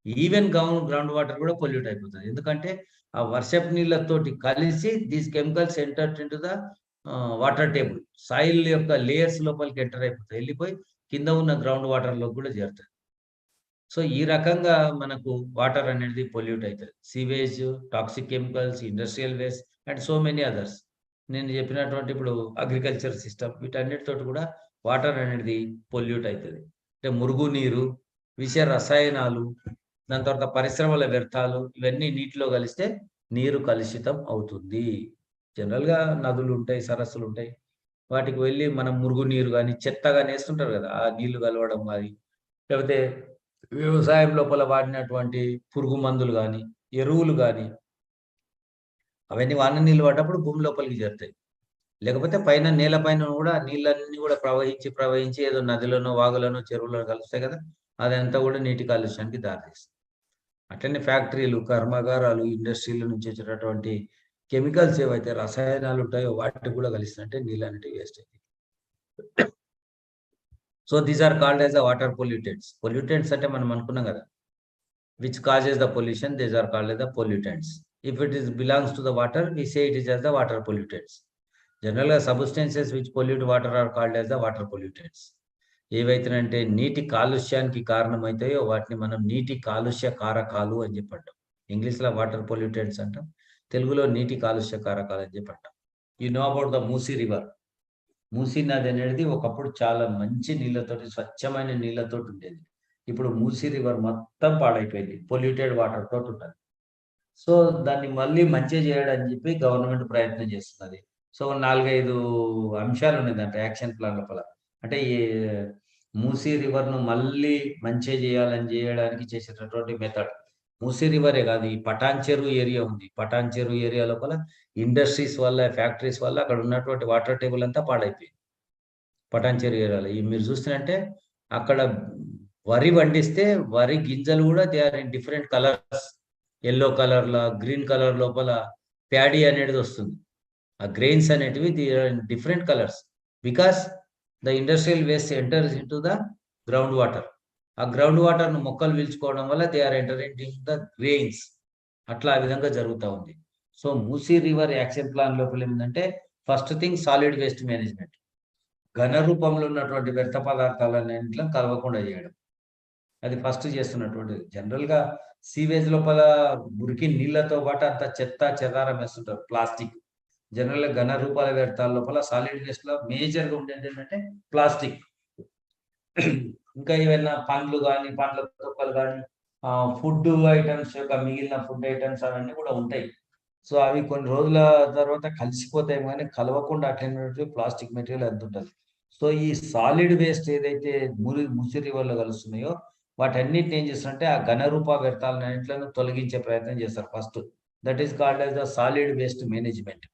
ఈవెన్ గ్రౌండ్ వాటర్ కూడా పొల్యూట్ అయిపోతుంది. ఎందుకంటే ఆ వర్షపు నీళ్ళతోటి కలిసి these chemicals enter into the water table, soil యొక్క లేయర్స్ లోపలికి ఎంటర్ అయిపోతాయి, వెళ్ళిపోయి కింద ఉన్న గ్రౌండ్ వాటర్లో కూడా చేరుతాయి. సో ఈ రకంగా మనకు వాటర్ అనేది పొల్యూట్ అవుతుంది. Sewage, toxic chemicals, industrial waste and so many others. నేను చెప్పినటువంటి ఇప్పుడు అగ్రికల్చర్ సిస్టమ్, వీటన్నిటితో కూడా వాటర్ అనేది పొల్యూట్ అవుతుంది. అంటే మురుగునీరు, విష రసాయనాలు, దాని తర్వాత పరిశ్రమల వ్యర్థాలు, ఇవన్నీ నీటిలో కలిస్తే నీరు కలుషితం అవుతుంది. జనరల్గా నదులు ఉంటాయి, సరస్సులు ఉంటాయి, వాటికి వెళ్ళి మనం మురుగునీరు కానీ చెత్త కానీ వేస్తుంటారు కదా, ఆ నీళ్లు కలవడం కానీ, లేకపోతే వ్యవసాయం లోపల వాడినటువంటి పురుగు మందులు కానీ ఎరువులు కానీ అవన్నీ వాన నీళ్ళు పడ్డప్పుడు భూమి లోపలికి చేరుతాయి. లేకపోతే పైన నేల పైన కూడా నీళ్ళన్నీ కూడా ప్రవహించి ఏదో నదిలోనో వాగులోనో చెరువులోనో కలుస్తాయి కదా, అదంతా కూడా నీటి కాలుష్యానికి దారితీస్తుంది. అట్లనే ఫ్యాక్టరీలు, కర్మాగారాలు, ఇండస్ట్రీల నుంచి వచ్చేటటువంటి కెమికల్స్ ఏవైతే రసాయనాలు ఉంటాయో వాటికి కూడా కలిసినట్టే నీళ్ళు అనేటివి వేస్ట్ అవుతాయి. So these are called as a water pollutants. Pollutants అంటే మనం అనుకున్నాం కదా, which causes the pollution. These are called as the pollutants. If it is belongs to the water, we say it is as the water pollutants. Generally, substances which pollute water are called as the water pollutants. ఏవైతేనంటే నీటి కాలుష్యానికి కారణమవుతాయో వాటిని మనం నీటి కాలుష్య కారకాలు అని చెప్పంటాం. ఇంగ్లీష్లో water pollutants అంటాం, తెలుగులో నీటి కాలుష్య కారకాలు అని చెప్పంటాం. You know about the Musi river. Musi నది అనేది ఒకప్పుడు చాలా మంచి నీళ్ళతోటి, స్వచ్ఛమైన నీళ్ళతోటి ఉండేది. ఇప్పుడు మూసీ రివర్ మొత్తం పాడైపోయింది, పొల్యూటెడ్ వాటర్ తోటి ఉంటుంది. సో దాన్ని మళ్ళీ మంచి చేయడానికి చెప్పి గవర్నమెంట్ ప్రయత్నం చేస్తున్నది. సో 4-5 అంశాలు ఉన్నాయి దాంట్లో యాక్షన్ ప్లాన్ లోపల. అంటే ఈ మూసీ రివర్ను మళ్ళీ మంచి చేయడానికి చేసేటటువంటి మెథడ్. మూసీ రివరే కాదు, ఈ పటాన్ చెరు ఏరియా ఉంది. పటాన్ చెరు ఏరియా లోపల ఇండస్ట్రీస్ వల్ల, ఫ్యాక్టరీస్ వల్ల అక్కడ ఉన్నటువంటి వాటర్ టేబుల్ అంతా పాడైపోయింది. పటాన్ చెరు ఏరియాలో మీరు చూస్తున్నట్టే అక్కడ వరి పండిస్తే వరి గింజలు కూడా they are in different colours. Yellow కలర్లో, గ్రీన్ కలర్ లోపల ప్యాడీ అనేది వస్తుంది. ఆ గ్రెయిన్స్ అనేటివి different colours because the industrial waste enters into the ground water. ఆ గ్రౌండ్ వాటర్ను మొక్కలు పీల్చుకోవడం వల్ల they are entering in the grains. అట్లా ఆ విధంగా జరుగుతూ ఉంది. So Musi river action plan లోపల ఏంటంటే first thing solid waste management. ఘన రూపంలో ఉన్నటువంటి వ్యర్థ పదార్థాలన్నింటిలో కలవకుండా చేయడం, అది ఫస్ట్ చేస్తున్నటువంటిది. జనరల్గా సీవేజ్ లోపల మురికి నీళ్లతో పాటు అంత చెత్త చెదారం వేస్తుంటారు, ప్లాస్టిక్. జనరల్గా ఘన రూపాల వ్యర్థాల లోపల సాలిడ్ వేస్ట్ లో మేజర్గా ఉండేది ఏంటంటే ప్లాస్టిక్. ఇంకా ఏవైనా పండ్లు కానీ, పండ్ల తొక్కలు కానీ, ఫుడ్ ఐటమ్స్ యొక్క మిగిలిన ఫుడ్ ఐటమ్స్ అవన్నీ కూడా ఉంటాయి. సో అవి కొన్ని రోజుల తర్వాత కలిసిపోతాయి, కానీ కలవకుండా అట్లనే ప్లాస్టిక్ మెటీరియల్ ఎంత ఉంటుంది. సో ఈ సాలిడ్ వేస్ట్ ఏదైతే మూసీ రివర్లో కలుస్తున్నాయో వాటన్నిటిని ఏం చేస్తారంటే ఆ ఘన రూప వ్యర్థాలన్నింటిని తొలగించే ప్రయత్నం చేస్తారు first. That is called as the solid waste management.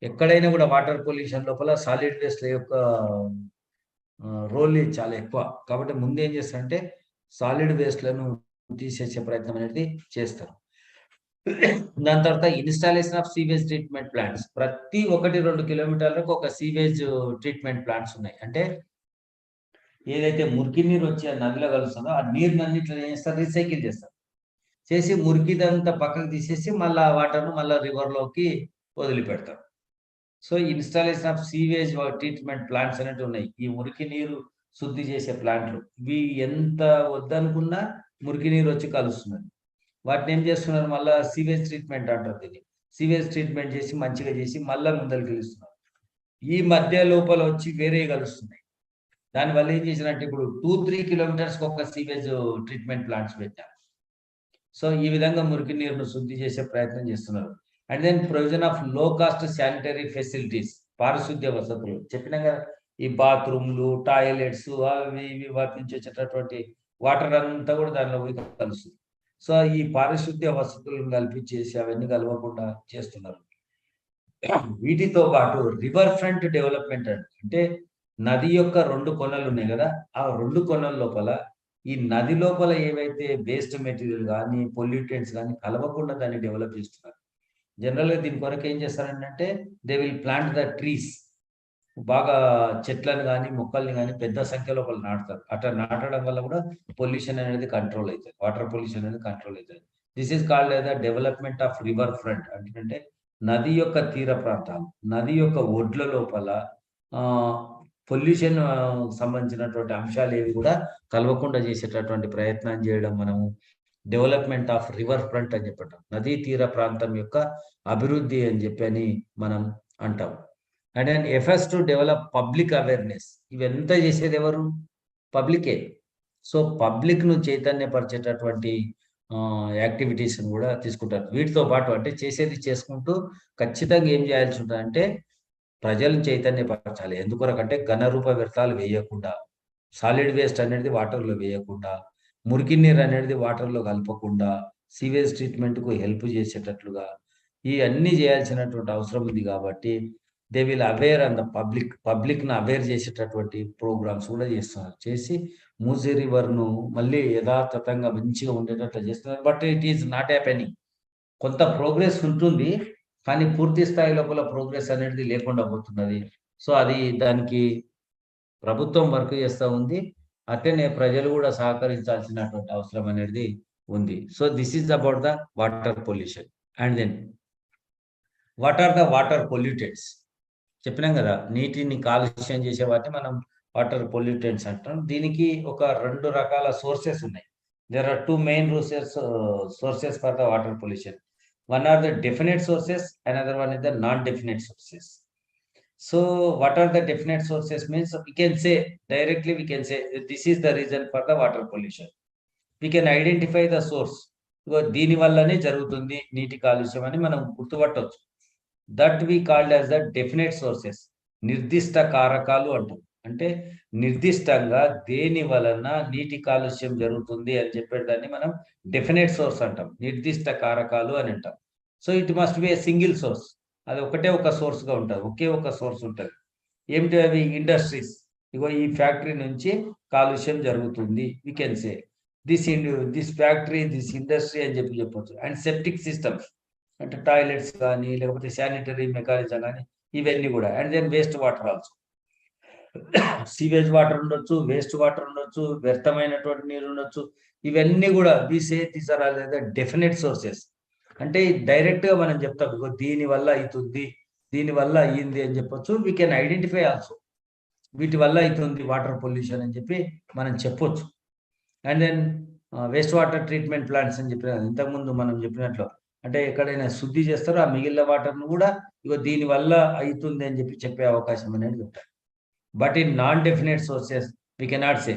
ఎక్కడైనా కూడా వాటర్ పొల్యూషన్ లోపల సాలిడ్ వేస్ట్ యొక్క రోల్ చాలా ఎక్కువ. కాబట్టి ముందు ఏం చేస్తారంటే సాలిడ్ వేస్ట్లను తీసేసే ప్రయత్నం అనేది చేస్తారు. దాని తర్వాత installation of sewage treatment plants. ప్రతి 1-2 కిలోమీటర్లకు ఒక సీవేజ్ ట్రీట్మెంట్ ప్లాంట్స్ ఉన్నాయి. అంటే ఏదైతే మురికి నీరు వచ్చి ఆ నదిలో కలుస్తుందో ఆ నీరునన్నిట్లో ఏం చేస్తారు, రీసైకిల్ చేస్తారు. చేసి మురికిదంతా పక్కకు తీసేసి మళ్ళీ ఆ వాటర్ను మళ్ళీ రివర్లోకి వదిలిపెడతారు. So installation of sewage treatment plants అనేవి ఉన్నాయి. ఈ మురికి నీరు శుద్ధి చేసే ప్లాంట్లు ఇవి ఎంత వద్దనుకున్నా మురికి నీరు వచ్చి కలుస్తున్నది. వాటిని ఏం చేస్తున్నారు, మళ్ళీ సీవేజ్ ట్రీట్మెంట్ అంటారు దీన్ని. సీవేజ్ ట్రీట్మెంట్ చేసి మంచిగా చేసి మళ్ళీ ముందరికి కలుస్తున్నారు. ఈ మధ్య లోపల వచ్చి వేరే కలుస్తున్నాయి. దానివల్ల ఏం చేసినట్టు ఇప్పుడు 2-3 కిలోమీటర్స్కి ఒక సీవేజ్ ట్రీట్మెంట్ ప్లాంట్స్ పెట్టారు. సో ఈ విధంగా మురికి నీరును శుద్ధి చేసే ప్రయత్నం చేస్తున్నారు. అండ్ దెన్ ప్రొవిజన్ ఆఫ్ లో కాస్ట్ శానిటరీ ఫెసిలిటీస్, పారిశుద్ధ్య వసతులు. చెప్పినా కదా, ఈ బాత్రూమ్లు, టాయిలెట్స్, అవి ఇవి వాటి నుంచి వచ్చేటటువంటి వాటర్ అంతా కూడా దానిలో పోయి కలుస్తుంది. సో ఈ పారిశుద్ధ్య వసతులను కల్పించేసి అవన్నీ కలవకుండా చేస్తున్నారు. వీటితో పాటు రివర్ ఫ్రంట్ డెవలప్మెంట్ అంటే నది యొక్క 2 కొనలు ఉన్నాయి కదా, ఆ 2 కొనల లోపల ఈ నది లోపల ఏవైతే వేస్ట్ మెటీరియల్ కానీ, పొల్యూటెంట్స్ కానీ కలవకుండా దాన్ని డెవలప్ చేస్తున్నారు. జనరల్గా దీని కొరకు ఏం చేస్తారంటే they will plant the trees. బాగా చెట్లను కానీ, మొక్కల్ని కానీ పెద్ద సంఖ్యలో వాళ్ళు నాటుతారు. అట్లా నాటడం వల్ల కూడా పొల్యూషన్ అనేది కంట్రోల్ అవుతుంది, వాటర్ పొల్యూషన్ అనేది కంట్రోల్ అవుతుంది. This is called as the development of river front. అంటే నది యొక్క తీర ప్రాంతాలు, నది యొక్క ఒడ్ల లోపల పొల్యూషన్ సంబంధించినటువంటి అంశాలు ఏవి కూడా కలవకుండా చేసేటటువంటి ప్రయత్నం చేయడం మనము డెవలప్మెంట్ ఆఫ్ రివర్ ఫ్రంట్ అని చెప్పటం, నదీ తీర ప్రాంతం యొక్క అభివృద్ధి అని చెప్పని మనం అంటాం. And then efforts to develop public awareness. ఇవంతా చేసేది ఎవరు, పబ్లికే. సో పబ్లిక్ ను చైతన్యపరిచేటటువంటి యాక్టివిటీస్ కూడా తీసుకుంటారు. వీటితో పాటు అంటే చేసేది చేసుకుంటూ ఖచ్చితంగా ఏం చేయాల్సి ఉంటుందంటే ప్రజలను చైతన్యపరచాలి. ఎందుకొరకంటే ఘనరూప వ్యర్థాలు వేయకుండా, సాలిడ్ వేస్ట్ అనేది వాటర్లో వేయకుండా, మురికి నీరు అనేది వాటర్లో కలపకుండా, సీవేజ్ ట్రీట్మెంట్కు హెల్ప్ చేసేటట్లుగా ఈ అన్ని చేయాల్సినటువంటి అవసరం ఉంది. కాబట్టి they will aware and the పబ్లిక్ను అవేర్ చేసేటటువంటి ప్రోగ్రామ్స్ కూడా చేస్తున్నారు. చేసి మూసీ రివర్ను మళ్ళీ యథాతథంగా మంచిగా ఉండేటట్లు చేస్తున్నారు. But it is not happening. కొంత ప్రోగ్రెస్ ఉంటుంది, కానీ పూర్తి స్థాయి లోపల ప్రోగ్రెస్ అనేది లేకుండా పోతున్నది. సో అది దానికి ప్రభుత్వం వర్క్ చేస్తూ ఉంది, అట్లనే ప్రజలు కూడా సహకరించాల్సినటువంటి అవసరం అనేది ఉంది. So this is about the water pollution. And then what are the water pollutants? చెప్పినాం కదా, నీటిని కాలుష్యం చేసే వాటిని మనం వాటర్ పొల్యూటెంట్స్ అంటాం. దీనికి ఒక 2 రకాల సోర్సెస్ ఉన్నాయి. There are 2 main sources for the water pollution. One are the definite sources, another one is the non-definite sources. So what are the definite sources means we can say directly, we can say this is the reason for the water pollution. We can identify the source. దీని వల్లనే జరుగుతుంది నీటి కాలుష్యం అని మనం గుర్తుపట్టవచ్చు. That we called as the definite sources. నిర్దిష్ట కారకాలు అంటాం. అంటే నిర్దిష్టంగా దేని వలన నీటి కాలుష్యం జరుగుతుంది అని చెప్పేదాన్ని మనం డెఫినెట్ సోర్స్ అంటాం, నిర్దిష్ట కారకాలు అని అంటాం. So it must be a single source. అది ఒకటే ఒక సోర్స్ గా ఉంటుంది, ఒకే ఒక సోర్స్ ఉంటుంది. ఏమిటి అవి? ఇండస్ట్రీస్. ఇగో ఈ ఫ్యాక్టరీ నుంచి కాలుష్యం జరుగుతుంది, we can say this factory, this industry అని చెప్పొచ్చు. అండ్ సెప్టిక్ సిస్టమ్స్ అంటే టాయిలెట్స్ కానీ లేకపోతే శానిటరీ మెకానిజం కానీ ఇవన్నీ కూడా. And then waste water also. Sewage water ఉండొచ్చు, వేస్ట్ వాటర్ ఉండొచ్చు, వ్యర్థమైనటువంటి నీరు ఉండొచ్చు. ఇవన్నీ కూడా we say these are all the definite sources. అంటే డైరెక్ట్ గా మనం చెప్తాం దీని వల్ల అవుతుంది, దీని వల్ల అయ్యింది అని చెప్పొచ్చు. వీ కెన్ ఐడెంటిఫై ఆల్సో, వీటి వల్ల అవుతుంది వాటర్ పొల్యూషన్ అని చెప్పి మనం చెప్పొచ్చు. And then waste water treatment plants అని చెప్పిన ఇంతకుముందు మనం చెప్పినట్లు, అంటే ఎక్కడైనా శుద్ధి చేస్తారో ఆ మిగిలిన వాటర్ను కూడా ఇగో దీని వల్ల అవుతుంది అని చెప్పి చెప్పే అవకాశం అనేది ఉంటాయి. But in non definite sources we cannot say.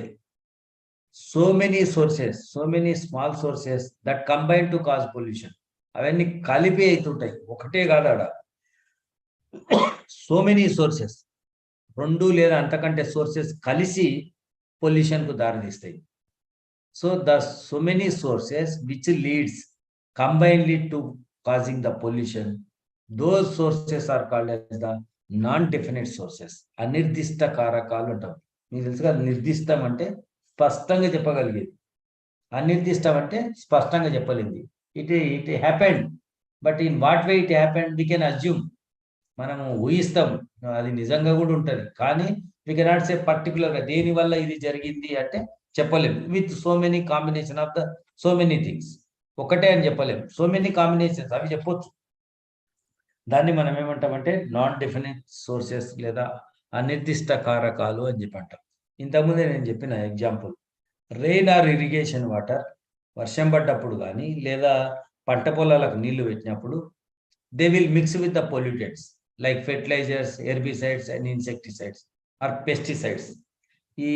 So many sources, so many small sources that combine to cause pollution. అవన్నీ కలిపి అవుతుంటాయి, ఒకటే కాదు ఆడ. సో మెనీ సోర్సెస్, 2 లేదా అంతకంటే సోర్సెస్ కలిసి పొల్యూషన్ కు దారితీస్తాయి. So so many sources which leads combinedly to causing the pollution, those sources are called as the non-definite sources. అనిర్దిష్ట కారకాలు అంటాం. మీకు తెలుసుగా, నిర్దిష్టం అంటే స్పష్టంగా చెప్పగలిగేది, అనిర్దిష్టం అంటే స్పష్టంగా చెప్పలేంది. It happened, but in what way it happened we can assume. మనము ఊహిస్తాం, అది నిజంగా కూడా ఉంటుంది, కానీ వి కెనాట్ సే పర్టికులర్ గా దేని వల్ల ఇది జరిగింది అంటే చెప్పలేము. With so many combination of the so many things, ఒకటే అని చెప్పలేము, సో మెనీ కాంబినేషన్స్ అవి చెప్పొచ్చు. దాన్ని మనం ఏమంటామంటే నాన్ డెఫినెట్ సోర్సెస్ లేదా అనిర్దిష్ట కారకాలు అని చెప్పి అంటాం. ఇంతకుముందే నేను చెప్పిన example, rain or irrigation water, వర్షం పడ్డప్పుడు కానీ లేదా పంట పొలాలకు నీళ్లు పెట్టినప్పుడు they will mix with the pollutants like fertilisers, herbicides and insecticides or pesticides. ఈ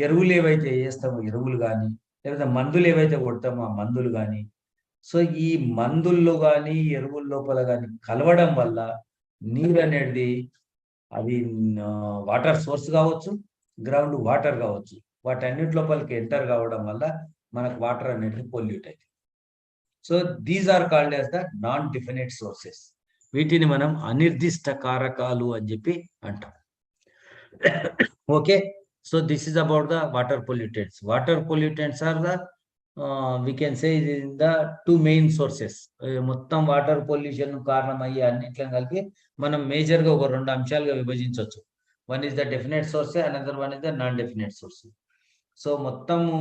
ఎరువులు ఏవైతే వేస్తామో ఎరువులు కానీ లేదా మందులు ఏవైతే కొడతామో ఆ మందులు కానీ, సో ఈ మందుల్లో కానీ ఎరువుల లోపల కానీ కలవడం వల్ల నీరు అనేది అది వాటర్ సోర్స్ కావచ్చు, గ్రౌండ్ వాటర్ కావచ్చు, వాటన్నిటి లోపలికి ఎంటర్ కావడం వల్ల మనకు వాటర్ అనేది పొల్యూట్ అవుతుంది. So these are called as the non definite sources. వీటిని మనం అనిర్దిష్ట కారకాలు అని చెప్పి అంటాం. Okay, so this is about the water pollutants. Water pollutants are the we can say in the 2 main sources. మొత్తం వాటర్ పొల్యూషన్ కారణమయ్యే అన్నిట్లను కలిపి మనం మేజర్ గా ఒక 2 అంశాలుగా విభజించవచ్చు. One is the definite source, another one is the non definite source. So మొత్తము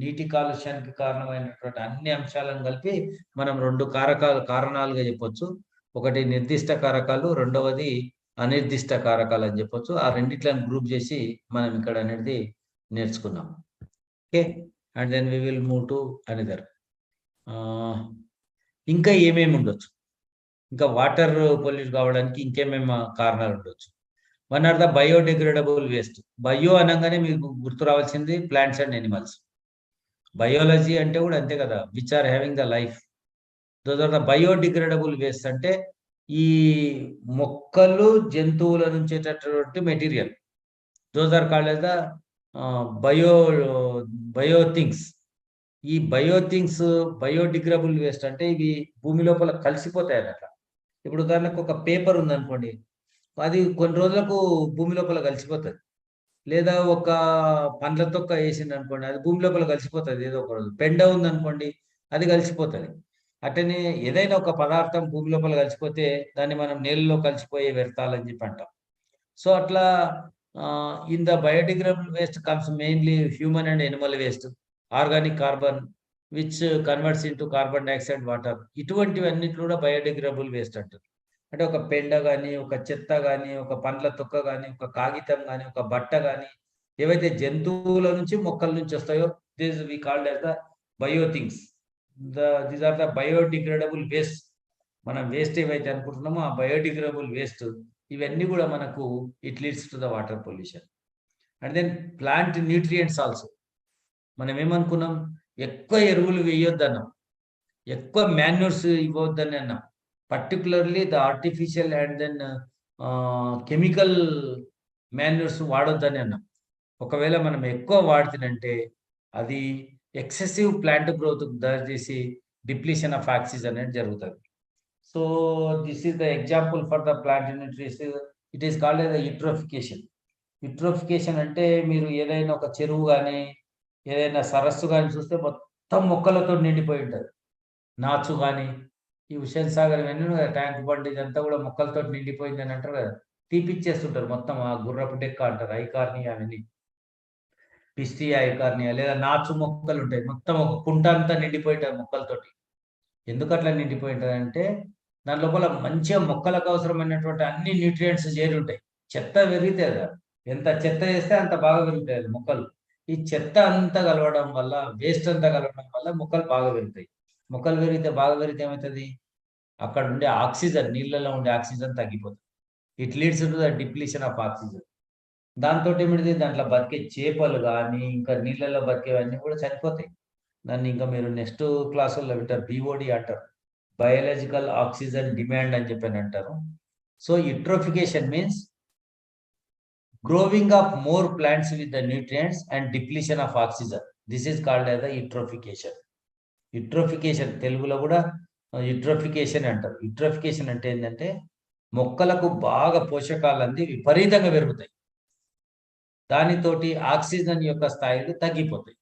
నీటి కాలుష్యానికి కారణమైనటువంటి అన్ని అంశాలను కలిపి మనం 2 కారణాలుగా చెప్పొచ్చు. ఒకటి నిర్దిష్ట కారకాలు, రెండవది అనిర్దిష్ట కారకాలు అని చెప్పొచ్చు. ఆ రెండిట్లను గ్రూప్ చేసి మనం ఇక్కడ అనేది నేర్చుకున్నాం. Okay, and then we will move to another. ఇంకా ఏమేమి ఉండొచ్చు, ఇంకా వాటర్ పొల్యూట్ కావడానికి ఇంకేమేమి కారణాలు ఉండొచ్చు? One or the biodegradable waste. Bio అనగానే మీకు గుర్తు రావాల్సింది ప్లాంట్స్ అండ్ ఎనిమల్స్. బయాలజీ అంటే కూడా అంతే కదా, which are having the life. Those are the biodegradable waste. అంటే ఈ మొక్కలు జంతువుల నుంచి వచ్చేటటువంటి material, those are called as the bio things. ఈ బయో థింగ్స్ బయోడిగ్రేడబుల్ వేస్ట్ అంటే ఇవి భూమి లోపల కలిసిపోతాయి అన్నట్ల. ఇప్పుడు ఉదాహరణకు ఒక పేపర్ ఉందనుకోండి, అది కొన్ని రోజులకు భూమి లోపల కలిసిపోతుంది. లేదా ఒక పండ్ల తొక్క వేసింది అనుకోండి, అది భూమి లోపల కలిసిపోతుంది ఏదో ఒక రోజు. పెండ ఉందనుకోండి, అది కలిసిపోతుంది. అట్టనే ఏదైనా ఒక పదార్థం భూమి లోపల కలిసిపోతే దాన్ని మనం నీళ్ళలో కలిసిపోయే వ్యర్థాలని చెప్పి అంటాం. సో అట్లా in the biodegradable waste comes mainly human and animal waste, organic carbon, which converts into carbon dioxide water. ఇటువంటివన్నిటి కూడా బయోడిగ్రేడబుల్ వేస్ట్ అంటారు. అంటే ఒక పెండ కానీ, ఒక చెత్త కానీ, ఒక పండ్ల తొక్క కానీ, ఒక కాగితం కానీ, ఒక బట్ట కానీ, ఏవైతే జంతువుల నుంచి మొక్కల నుంచి వస్తాయో this we called as the bio things. These are the biodegradable waste. మనం వేస్ట్ ఏవైతే అనుకుంటున్నామో ఆ బయోడిగ్రేడబుల్ వేస్ట్ ఇవన్నీ కూడా మనకు it leads to the water pollution. And then plant nutrients also. మనం ఏమనుకున్నాం, ఎక్కువ ఎరువులు వేయొద్దన్నాం, ఎక్కువ మాన్యూర్స్ ఇవ్వద్దని అన్నాం. Particularly the artificial and then chemical manures వాడొద్దని అన్నాం. ఒకవేళ మనం ఎక్కువ వాడుతుందంటే అది ఎక్సెసివ్ ప్లాంట్ గ్రోత్ దయచేసి డిప్లీషన్ ఆఫ్ ఆక్సిజన్ అనేది జరుగుతుంది. So this is the example for the plant nutrients. It is called as the eutrophication. Eutrophication అంటే మీరు ఏదైనా ఒక చెరువు కానీ, ఏదైనా సరస్సు కానీ చూస్తే మొత్తం మొక్కలతో నిండిపోయి ఉంటుంది. నాచు కానీ, ఈ హుస్సేన్ సాగర్ ఇవన్నీ ట్యాంక్ బండ్ ఇదంతా కూడా మొక్కలతో నిండిపోయింది అని అంటారు కదా. తీపిచ్చేస్తుంటారు మొత్తం, ఆ గుర్రపు డెక్క అంటారు, ఐకార్నియా అవన్నీ, పిస్టియా ఐకార్నియా, లేదా నాచు మొక్కలు ఉంటాయి, మొత్తం ఒక కుంట అంతా నిండిపోయి ఉంటుంది మొక్కలతోటి. ఎందుకు అట్లా నిండిపోయి ఉంటుంది అంటే దాని లోపల మంచిగా మొక్కలకు అవసరమైనటువంటి అన్ని న్యూట్రియంట్స్ చేరి ఉంటాయి. చెత్త పెరిగితే కదా, ఎంత చెత్త వేస్తే అంత బాగా పెరుగుతాయి మొక్కలు. ఈ చెత్త అంతా కలవడం వల్ల, వేస్ట్ అంతా కలవడం వల్ల మొక్కలు బాగా పెరుగుతాయి. మొక్కలు బాగా పెరిగితే ఏమవుతుంది, అక్కడ ఉండే ఆక్సిజన్, నీళ్ళలో ఉండే ఆక్సిజన్ తగ్గిపోతుంది. It leads to the depletion of oxygen. దాంతో ఏమిటిది, దాంట్లో బతికే చేపలు కానీ, ఇంకా నీళ్ళలో బతికేవన్నీ కూడా చనిపోతాయి. దాన్ని ఇంకా మీరు నెక్స్ట్ క్లాసుల్లో వింటారు, బిఓడి అంటారు, బయాలజికల్ ఆక్సిజన్ డిమాండ్ అని చెప్పని అంటారు. So eutrophication means growing of more plants with the nutrients and depletion of oxygen. This is called as the eutrophication. Eutrophication తెలుగులో కూడా యూట్రోఫికేషన్ అంటారు. యూట్రోఫికేషన్ అంటే ఏంటంటే మొక్కలకు బాగా పోషకాలు అంది విపరీతంగా పెరుగుతాయి, దానితోటి ఆక్సిజన్ యొక్క స్థాయిలు తగ్గిపోతాయి.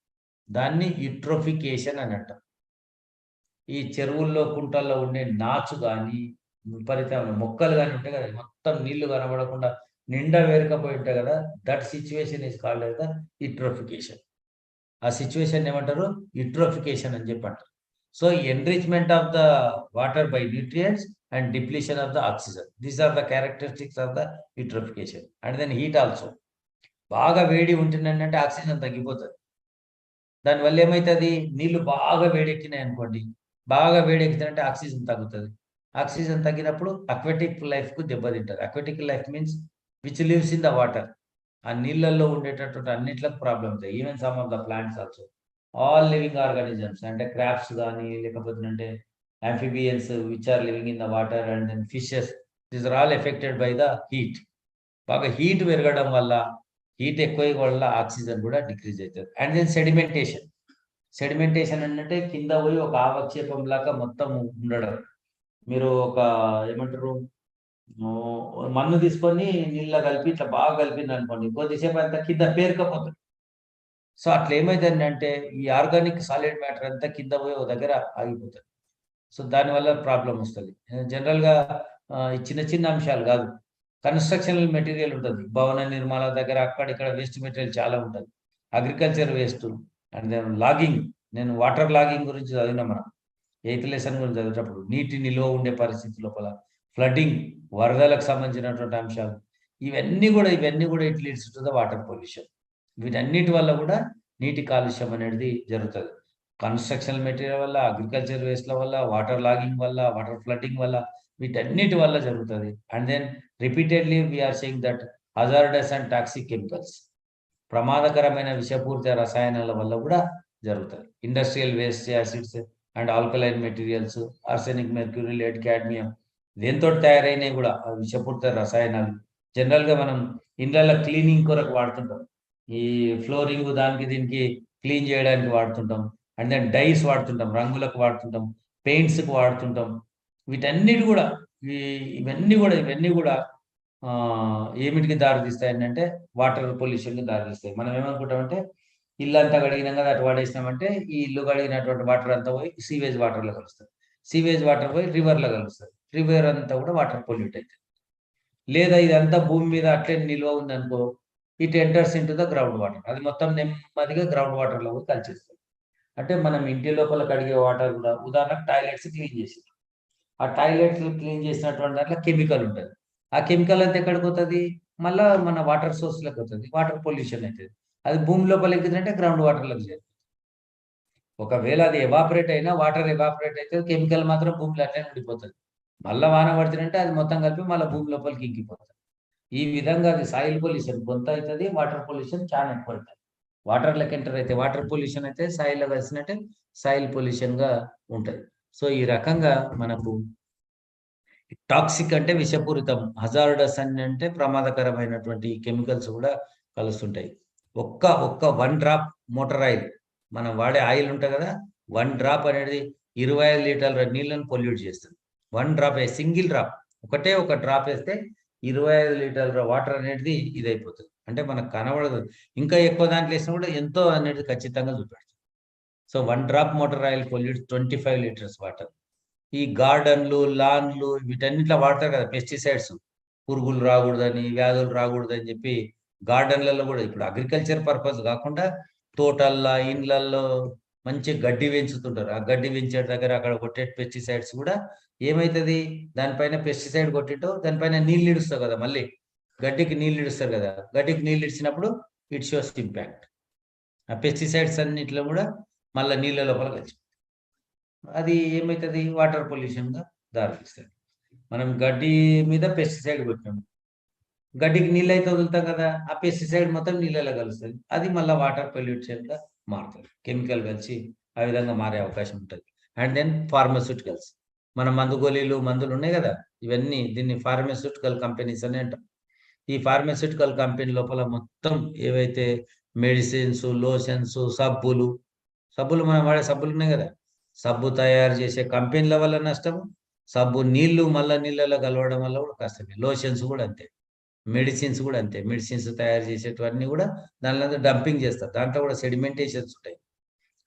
దాన్ని యూట్రోఫికేషన్ అని అంటారు. ఈ చెరువుల్లో కుంటల్లో ఉండే నాచు కానీ, విపరీతమైన మొక్కలు కానీ ఉంటాయి కదా, మొత్తం నీళ్లు కనబడకుండా నిండా వేరకపోయి ఉంటాయి కదా, that situation is called as the eutrophication. ఆ సిచ్యువేషన్ ఏమంటారు, యూట్రోఫికేషన్ అని చెప్పి అంటారు. So enrichment of the water by nutrients and depletion of the oxygen, these are the characteristics of the eutrophication. And then heat also. బాగా వేడి ఉంటుందంటే oxygen తగ్గిపోతుంది. దానివల్ల ఏమవుతుంది, నీళ్లు బాగా వేడెక్కినాయి అనుకోండి, బాగా వేడెక్కుతుందంటే ఆక్సిజన్ తగ్గుతుంది. ఆక్సిజన్ తగ్గినప్పుడు అక్వాటిక్ లైఫ్కు దెబ్బతింటుంది. Aquatic life means which lives in the water. ఆ నీళ్ళల్లో ఉండేటటువంటి అన్నిట్లకు ప్రాబ్లమ్ అవుతాయి. Even some of the plants also, all living organisms, అంటే క్రాబ్స్ కానీ, లేకపోతే అంటే amphibians which are living in the water, and then fishes, these are all affected by the heat. బాగా heat పెరగడం వల్ల, హీట్ ఎక్కువ వల్ల ఆక్సిజన్ కూడా డిక్రీజ్ అవుతుంది. And then sedimentation. సెడిమెంటేషన్ అంటే కింద పోయి ఒక ఆవక్షేపం లాగా మొత్తం ఉండడం. మీరు ఒక ఏమంటారు, మన్ను తీసుకొని నీళ్ళ కలిపి ఇట్లా బాగా కలిపింది అనుకోండి, కొద్దిసేపు అంతా కింద పేరుకపోతుంది. సో అట్లా ఏమైందంటే ఈ ఆర్గానిక్ సాలిడ్ మ్యాటర్ అంతా కింద పోయి ఒక దగ్గర ఆగిపోతుంది. సో దానివల్ల ప్రాబ్లం వస్తుంది. జనరల్గా ఈ చిన్న చిన్న అంశాలు కాదు, కన్స్ట్రక్షనల్ మెటీరియల్ ఉంటుంది, భవన నిర్మాణ దగ్గర అక్కడిక్కడ వేస్ట్ మెటీరియల్ చాలా ఉంటుంది, agriculture waste. And then logging, నేను వాటర్ లాగింగ్ గురించి చదివినా, మనం 8th లెసన్ గురించి చదివేటప్పుడు నీటి నిల్వ ఉండే పరిస్థితి లోపల, ఫ్లడ్డింగ్, వరదలకు సంబంధించినటువంటి అంశాలు, ఇవన్నీ కూడా it leads to the water pollution. వీటన్నిటి వల్ల కూడా నీటి కాలుష్యం అనేది జరుగుతుంది. కన్స్ట్రక్షనల్ మెటీరియల్ వల్ల, అగ్రికల్చర్ వేస్ట్ల వల్ల, వాటర్ లాగింగ్ వల్ల, వాటర్ ఫ్లడ్డింగ్ వల్ల, వీటన్నిటి వల్ల జరుగుతుంది. And then repeatedly we are saying that hazardous and toxic chemicals, ప్రమాదకరమైన విషపూరిత రసాయనాల వల్ల కూడా జరుగుతుంది. Industrial waste, acids and alkaline materials, arsenic, mercury, lead, cadmium, దేంతో తయారైనవి కూడా విషపూరిత రసాయనాలు. జనరల్గా మనం ఇండ్లలో క్లీనింగ్ కొరకు వాడుతుంటాం, ఈ ఫ్లోరింగ్ దానికి దీనికి క్లీన్ చేయడానికి వాడుతుంటాం. అండ్ దెన్ డైస్ వాడుతుంటాం, రంగులకు వాడుతుంటాం, పెయింట్స్కి వాడుతుంటాం. వీటన్నిటి కూడా ఇవన్నీ కూడా ఏమిటికి దారితీస్తాయి అంటే వాటర్ పొల్యూషన్కి దారితీస్తాయి. మనం ఏమనుకుంటామంటే ఇల్లు అంతా కడిగినాం కదా అటు వాడేసినామంటే ఈ ఇల్లు కడిగినటువంటి వాటర్ అంతా పోయి సీవేజ్ వాటర్లో కలుస్తుంది, సీవేజ్ వాటర్ పోయి రివర్లో కలుస్తుంది, రివర్ అంతా కూడా వాటర్ పొల్యూట్ అవుతుంది. లేదా ఇదంతా భూమి మీద అట్లే నిల్వ ఉందనుకో, it enters into the ground water, అది మొత్తం నెమ్మదిగా గ్రౌండ్ వాటర్లో పోయి కలిసిస్తుంది. అంటే మనం ఇంటి లోపల కడిగే వాటర్ కూడా ఉదాహరణకు టాయిలెట్స్ క్లీన్ చేసి ఆ టాయిలెట్స్ క్లీన్ చేసినటువంటి దాంట్లో కెమికల్ ఉంటుంది. ఆ కెమికల్ అంతా ఎక్కడికి పోతుంది? మళ్ళా మన వాటర్ సోర్స్లోకి పోతుంది. వాటర్ పొల్యూషన్ అవుతుంది. అది భూమి లోపల ఎక్కుతుందంటే గ్రౌండ్ వాటర్లోకి చేరుతుంది. ఒకవేళ అది ఎవాపరేట్ అయినా వాటర్ ఎవాపరేట్ అయితే కెమికల్ మాత్రం భూమిలో అట్లనే ఉండిపోతుంది. మళ్ళీ వాన పడుతుందంటే అది మొత్తం కలిపి మళ్ళీ భూమి లోపలికి ఇంకిపోతుంది. ఈ విధంగా అది సాయిల్ పొల్యూషన్ కొంత అవుతుంది, వాటర్ పొల్యూషన్ చాలా ఎక్కువ అవుతుంది. వాటర్ లెక్క ఎంటర్ అయితే వాటర్ పొల్యూషన్ అయితే సాయిల్లో కలిసినట్టే సాయిల్ పొల్యూషన్ గా ఉంటుంది. సో ఈ రకంగా మనకు టాక్సిక్ అంటే విషపూరితం, హజార్డస్ అని అంటే ప్రమాదకరమైనటువంటి కెమికల్స్ కూడా కలుస్తుంటాయి. ఒక్క 1 డ్రాప్ మోటార్ ఆయిల్, మనం వాడే ఆయిల్ ఉంటుంది కదా, 1 డ్రాప్ అనేది 25 లీటర్ల నీళ్ళను పొల్యూట్ చేస్తుంది. 1 డ్రాప్, సింగిల్ డ్రాప్, ఒక డ్రాప్ వేస్తే 25 లీటర్ల వాటర్ అనేది ఇదైపోతుంది. అంటే మనకు కనబడదు, ఇంకా ఎక్కువ దాంట్లో వేసినా కూడా ఎంతో అనేది ఖచ్చితంగా చూపెడుతుంది. So 1 drop motor oil pollute 25 litres water. ఈ గార్డెన్లు, లాన్లు వీటన్నిటిలో వాడతారు కదా పెస్టిసైడ్స్, పురుగులు రాకూడదని, వ్యాధులు రాకూడదని చెప్పి గార్డెన్లలో కూడా ఇప్పుడు అగ్రికల్చర్ పర్పస్ కాకుండా తోటల్లో, ఇండ్లల్లో మంచి గడ్డి పెంచుతుంటారు. ఆ గడ్డి పెంచే దగ్గర అక్కడ కొట్టే పెస్టిసైడ్స్ కూడా ఏమవుతుంది, దానిపైన పెస్టిసైడ్ కొట్టిటో దానిపైన నీళ్ళు ఇడుస్తారు కదా, మళ్ళీ గడ్డికి నీళ్ళు ఇడుస్తారు కదా, గడ్డికి నీళ్ళు ఇడిచినప్పుడు ఇట్ షోస్ ఇంపాక్ట్. ఆ పెస్టిసైడ్స్ అన్నిట్లో కూడా మళ్ళీ నీళ్ళ లోపల కలిసి అది ఏమవుతుంది, వాటర్ పొల్యూషన్గా దారితీస్తుంది. మనం గడ్డి మీద పెస్టిసైడ్ కొట్టినాం, గడ్డికి నీళ్ళు అయితే వదులుతాం కదా, ఆ పెస్టిసైడ్ మొత్తం నీళ్ళలో కలుస్తుంది, అది మళ్ళీ వాటర్ పొల్యూషన్గా మారుతుంది. కెమికల్ కలిసి ఆ విధంగా మారే అవకాశం ఉంటుంది. అండ్ దెన్ ఫార్మస్యూటికల్స్, మన మందులు ఉన్నాయి కదా, ఇవన్నీ దీన్ని ఫార్మస్యూటికల్ కంపెనీస్ అని అంటాం. ఈ ఫార్మస్యూటికల్ కంపెనీ లోపల మొత్తం ఏవైతే మెడిసిన్స్, లోషన్స్, సబ్బులు మనం వాడే సబ్బులు ఉన్నాయి కదా, సబ్బు తయారు చేసే కంపెనీల వల్ల నష్టము, సబ్బు నీళ్లు మళ్ళా నీళ్ళలో కలవడం వల్ల కూడా కష్టమే. లోషన్స్ కూడా అంతే, మెడిసిన్స్ కూడా అంతే. మెడిసిన్స్ తయారు చేసేటివన్నీ కూడా దానిలో డంపింగ్ చేస్తారు, దాంట్లో కూడా సెడిమెంటేషన్స్ ఉంటాయి.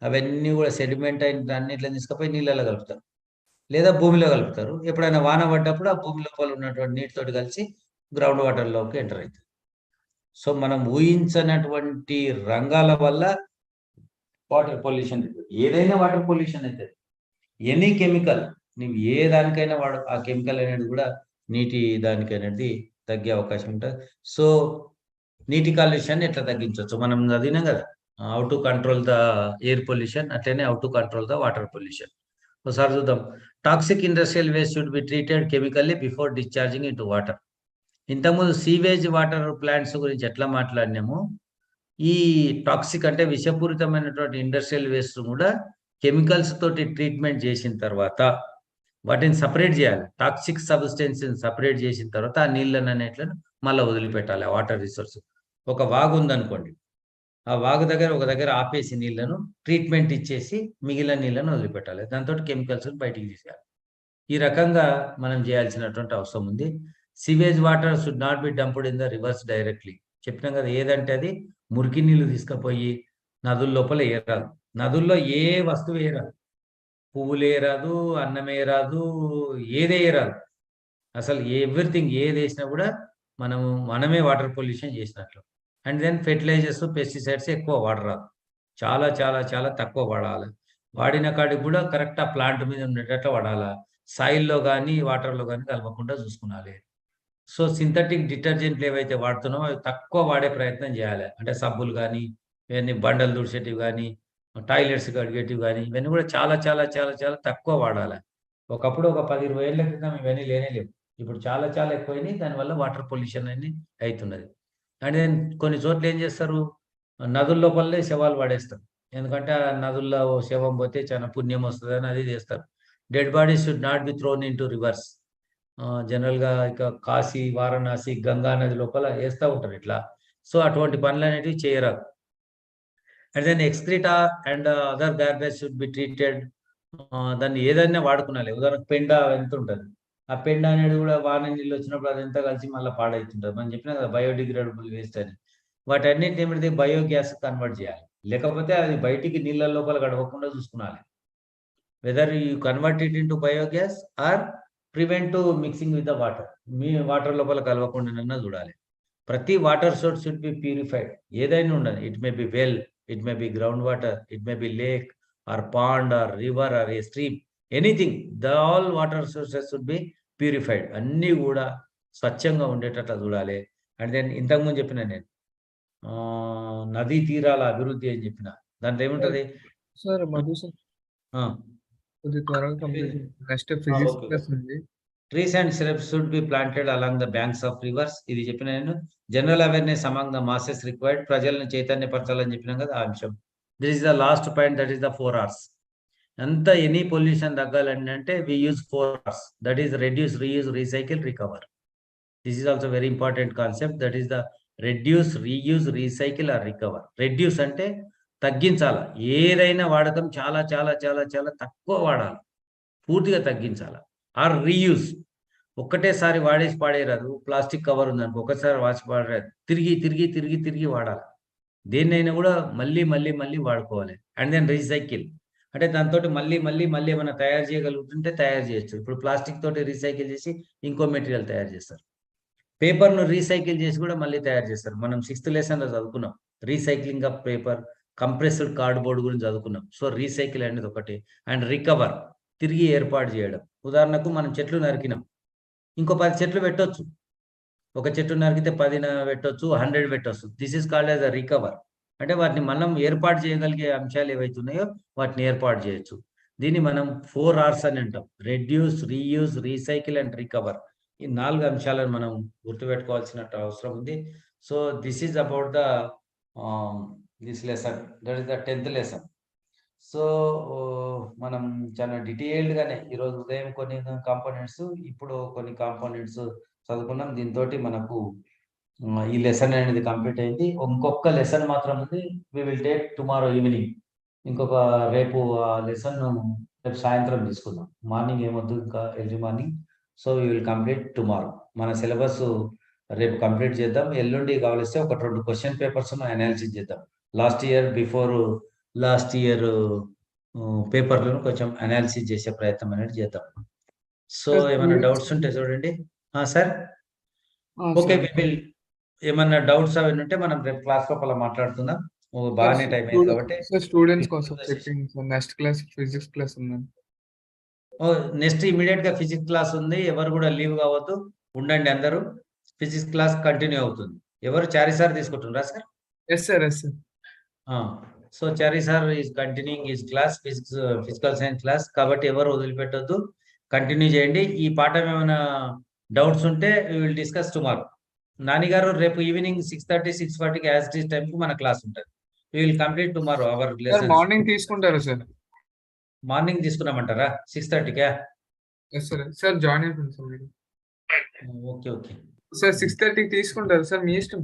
అవన్నీ కూడా సెడిమెంట్ అయిన అన్నిట్లో తీసుకుపోయి నీళ్ళలో కలుపుతారు, లేదా భూమిలో కలుపుతారు. ఎప్పుడైనా వాన పడ్డప్పుడు ఆ భూమి లోపల ఉన్నటువంటి నీటితోటి కలిసి గ్రౌండ్ వాటర్లోకి ఎంటర్ అవుతుంది. సో మనం ఊహించినటువంటి రంగాల వల్ల వాటర్ పొల్యూషన్, ఏదైనా వాటర్ పొల్యూషన్ అవుతుంది. ఎనీ కెమికల్ నువ్వు ఏ దానికైనా వాడు, ఆ కెమికల్ అనేది కూడా నీటి దానికి అనేది తగ్గే అవకాశం ఉంటుంది. సో నీటి కాలుష్యాన్ని ఎట్లా తగ్గించవచ్చు మనం చదివినాం కదా, how to control the air pollution, అట్లనే how to control the water pollution. ఒకసారి చూద్దాం. Toxic industrial waste should be treated chemically before discharging into water. ఇంతకుముందు సీవేజ్ వాటర్ ప్లాంట్స్ గురించి ఎట్లా మాట్లాడినాము, ఈ టాక్సిక్ అంటే విషపూరితమైనటువంటి ఇండస్ట్రియల్ వేస్ట్ కూడా కెమికల్స్ తోటి ట్రీట్మెంట్ చేసిన తర్వాత వాటిని సపరేట్ చేయాలి. టాక్సిక్ సబ్స్టెన్స్ సపరేట్ చేసిన తర్వాత ఆ నీళ్ళని అనేట్లను మళ్ళీ వదిలిపెట్టాలి. ఆ వాటర్ రిసోర్స్, ఒక వాగు ఉందనుకోండి, ఆ వాగు దగ్గర ఒక దగ్గర ఆపేసి నీళ్లను ట్రీట్మెంట్ ఇచ్చేసి మిగిలిన నీళ్ళను వదిలిపెట్టాలి. దాంతో కెమికల్స్ బయటికి తీసేయాలి. ఈ రకంగా మనం చేయాల్సినటువంటి అవసరం ఉంది. Sewage water should not be dumped in the reverse directly. చెప్పినాం కదా, ఏదంటే అది మురికి నీళ్లు తీసుకుపోయి నదుల లోపల ఏరాదు. నదుల్లో ఏ వస్తువు ఏరాదు, పువ్వులు ఏరాదు, అన్నం ఏరాదు, ఏదే ఏరాదు. అసలు ఎవ్రీథింగ్ ఏది వేసినా కూడా మనమే వాటర్ పొల్యూషన్ చేసినట్లు. అండ్ దెన్ ఫెర్టిలైజర్స్, పెస్టిసైడ్స్ ఎక్కువ వాడరాదు, చాలా చాలా చాలా తక్కువ వాడాలి. వాడిన కాడికి కూడా కరెక్ట్ ఆ ప్లాంట్ మీద ఉండేటట్లు వాడాలా. సాయిల్లో కానీ వాటర్లో కానీ కలవకుండా చూసుకోవాలి. సో సింథటిక్ డిటర్జెంట్లు ఏవైతే వాడుతున్నామో అవి తక్కువ వాడే ప్రయత్నం చేయాలి. అంటే సబ్బులు కానీ, ఇవన్నీ బండలు తుడిచేటివి కానీ, టాయిలెట్స్ కడిగేటివి కానీ, ఇవన్నీ కూడా చాలా చాలా చాలా చాలా తక్కువ వాడాలి. ఒకప్పుడు ఒక 10-20 ఏళ్ల క్రితం ఇవన్నీ లేనే లేవు. ఇప్పుడు చాలా చాలా ఎక్కువైనాయి. దానివల్ల వాటర్ పొల్యూషన్ అనేది అవుతున్నది. అండ్ దెన్ కొన్ని చోట్ల ఏం చేస్తారు, నదుల లోపలనే శవాలు పడేస్తారు. ఎందుకంటే ఆ నదుల్లో శవం పోతే చాలా పుణ్యం వస్తుందని అది చేస్తారు. Dead bodies should not be throne in to reverse. జనరల్గా ఇక కాశీ, వారణాసి, గంగా నది లోపల వేస్తూ ఉంటారు ఇట్లా. సో అటువంటి పనులు అనేటివి చేయరాదు. And then excreta and other garbage should be treated. దాన్ని ఏదైనా వాడుకునాలి. ఉదాహరణకు పెండ ఎంత ఉంటుంది, ఆ పెండ అనేది కూడా వాన నీళ్ళు వచ్చినప్పుడు అదంతా కలిసి మళ్ళీ పాడవుతుంటుంది. మనం చెప్పినా కదా బయోడిగ్రేడబుల్ వేస్ట్ అని. వాటన్నిటిని ఏమిటి బయోగ్యాస్ కన్వర్ట్ చేయాలి. లేకపోతే అది బయటికి నీళ్ళ లోపల గడవకుండా చూసుకోవాలి. Whether you convert it into biogas or prevent to mixing with the water. మీ వాటర్ లోపల కలవకుండా చూడాలి. ప్రతి water source should be purified. ఏదైనా ఉండదు, it may be well, it may be ground water, it may be lake, or pond or river or a stream, anything, all water sources should be purified. అన్నీ కూడా స్వచ్ఛంగా ఉండేటట్లు చూడాలి. And then ఇంతకుముందు చెప్పిన నేను నదీ తీరాల అభివృద్ధి అని చెప్పిన దాంట్లో ఏముంటది సార్ మధు సార్ కొద్ది త్వరగా కంప్లీట్ నెక్స్ట్ ఫిజిక్స్ క్లాస్ ఉంది. Trees and shrubs should be planted along the banks of rivers. ఇది చెప్పిన నేను. General awareness among the masses required. ప్రజలను చైతన్యపరచాలని చెప్పినాం కదా ఆ అంశం. This is the last point, that is the 4 Rs. అంత ఎనీ పొల్యూషన్ తగ్గాలని అంటే we use 4 Rs, that is reduce, reuse, recycle, recover. This is also very important concept, that is the reduce, reuse, recycle or recover. Reduce అంటే తగ్గించాలి, ఏదైనా వాడకం చాలా చాలా చాలా చాలా తక్కువ వాడాలి, పూర్తిగా తగ్గించాలి. ఆర్ రీయూజ్, ఒక్కటేసారి వాడేసి పాడేరాదు. ప్లాస్టిక్ కవర్ ఉందనుకో ఒకసారి వాచి పాడేరాదు, తిరిగి తిరిగి తిరిగి తిరిగి వాడాలి. దేన్నైనా కూడా మళ్ళీ మళ్ళీ మళ్ళీ వాడుకోవాలి. అండ్ దెన్ రీసైకిల్ అంటే దాంతో మళ్ళీ మళ్ళీ మళ్ళీ ఏమైనా తయారు చేయగలుగుతుంటే తయారు చేయొచ్చు. ఇప్పుడు ప్లాస్టిక్ తోటి రీసైకిల్ చేసి ఇంకో మెటీరియల్ తయారు చేస్తారు. పేపర్ను రీసైకిల్ చేసి కూడా మళ్ళీ తయారు చేస్తారు. మనం 6th లెసన్లో చదువుకున్నాం recycling of paper, compressed cardboard గురించి చదువుకున్నాం. సో రీసైకిల్ అనేది ఒకటి. అండ్ రికవర్, తిరిగి ఏర్పాటు చేయడం. ఉదాహరణకు మనం చెట్లు నరికినాం, ఇంకో 10 చెట్లు పెట్టొచ్చు. ఒక చెట్టు నరికితే 10 పెట్టొచ్చు, 100 పెట్టొచ్చు. This is called as a recover. అంటే వాటిని మనం ఏర్పాటు చేయగలిగే అంశాలు ఏవైతే ఉన్నాయో వాటిని ఏర్పాటు చేయొచ్చు. దీన్ని మనం 4 Rs అని అంటాం, reduce, reuse, recycle and recover. ఈ 4 అంశాలను మనం గుర్తుపెట్టుకోవాల్సిన అవసరం ఉంది. So this is about the this lesson, that is the 10th lesson. So మనం చాలా డీటెయిల్డ్గానే ఈరోజు ఉదయం కొన్ని కాంపోనెంట్స్, ఇప్పుడు కొన్ని కాంపోనెంట్స్ చదువుకున్నాం. దీంతో మనకు ఈ లెసన్ అనేది కంప్లీట్ అయింది. ఇంకొక లెసన్ మాత్రం ఉంది, we will take tomorrow evening. ఇంకొక రేపు ఆ లెసన్ రేపు సాయంత్రం తీసుకుందాం. మార్నింగ్ ఏమొద్దు ఇంకా early morning. So we will complete tomorrow. మన సిలబస్ రేపు కంప్లీట్ చేద్దాం. ఎల్లుండి కావలిస్తే ఒక 2 క్వశ్చన్ పేపర్స్ అనాలిసిస్ చేద్దాం. లాస్ట్ ఇయర్ పేపర్లను కొంచెం అనాలిసిస్ చేసే ప్రయత్నం అనేది చేద్దాం. సో ఏమైనా డౌట్స్ ఉంటే చూడండి. సార్ ఓకే, విల్ ఏమన్నా డౌట్స్ అవి ఉంటే మనం రేపు క్లాస్ లోపల మాట్లాడుకుందాం. బాగానే టైం అయింది కాబట్టి. స్టూడెంట్స్ కోసం నెక్స్ట్ క్లాస్ ఫిజిక్స్ క్లాస్ ఉందండి. నెక్స్ట్ ఇమీడియట్ గా ఫిజిక్స్ క్లాస్ ఉంది. ఎవరు కూడా లీవ్ కావద్దు, ఉండండి అందరూ. ఫిజిక్స్ క్లాస్ కంటిన్యూ అవుతుంది. ఎవరు చారీ సార్ తీసుకుంటున్నారా sir? Yes sir, yes sir. So Chari sir is continuing his class, physical science class. కాబట్టి ఎవరు వదిలిపెట్టొద్దు, కంటిన్యూ చేయండి. ఈ పాఠం ఏమైనా డౌట్స్ ఉంటే we will discuss tomorrow. Nani గారు రేపు evening 6:30, 6:40 as it is time కి మన క్లాస్ ఉంటుంది. We will complete tomorrow our lesson. Morning తీసుకుంటారా సార్? మార్నింగ్ తీసుకున్నామంటారా 6:30కా? Yes sir. సార్ జాయిన్ అయిపోయింది సార్ మీరు. ఓకే ఓకే సార్ 6:30 తీసుకుంటారు సార్, మీ ఇష్టం.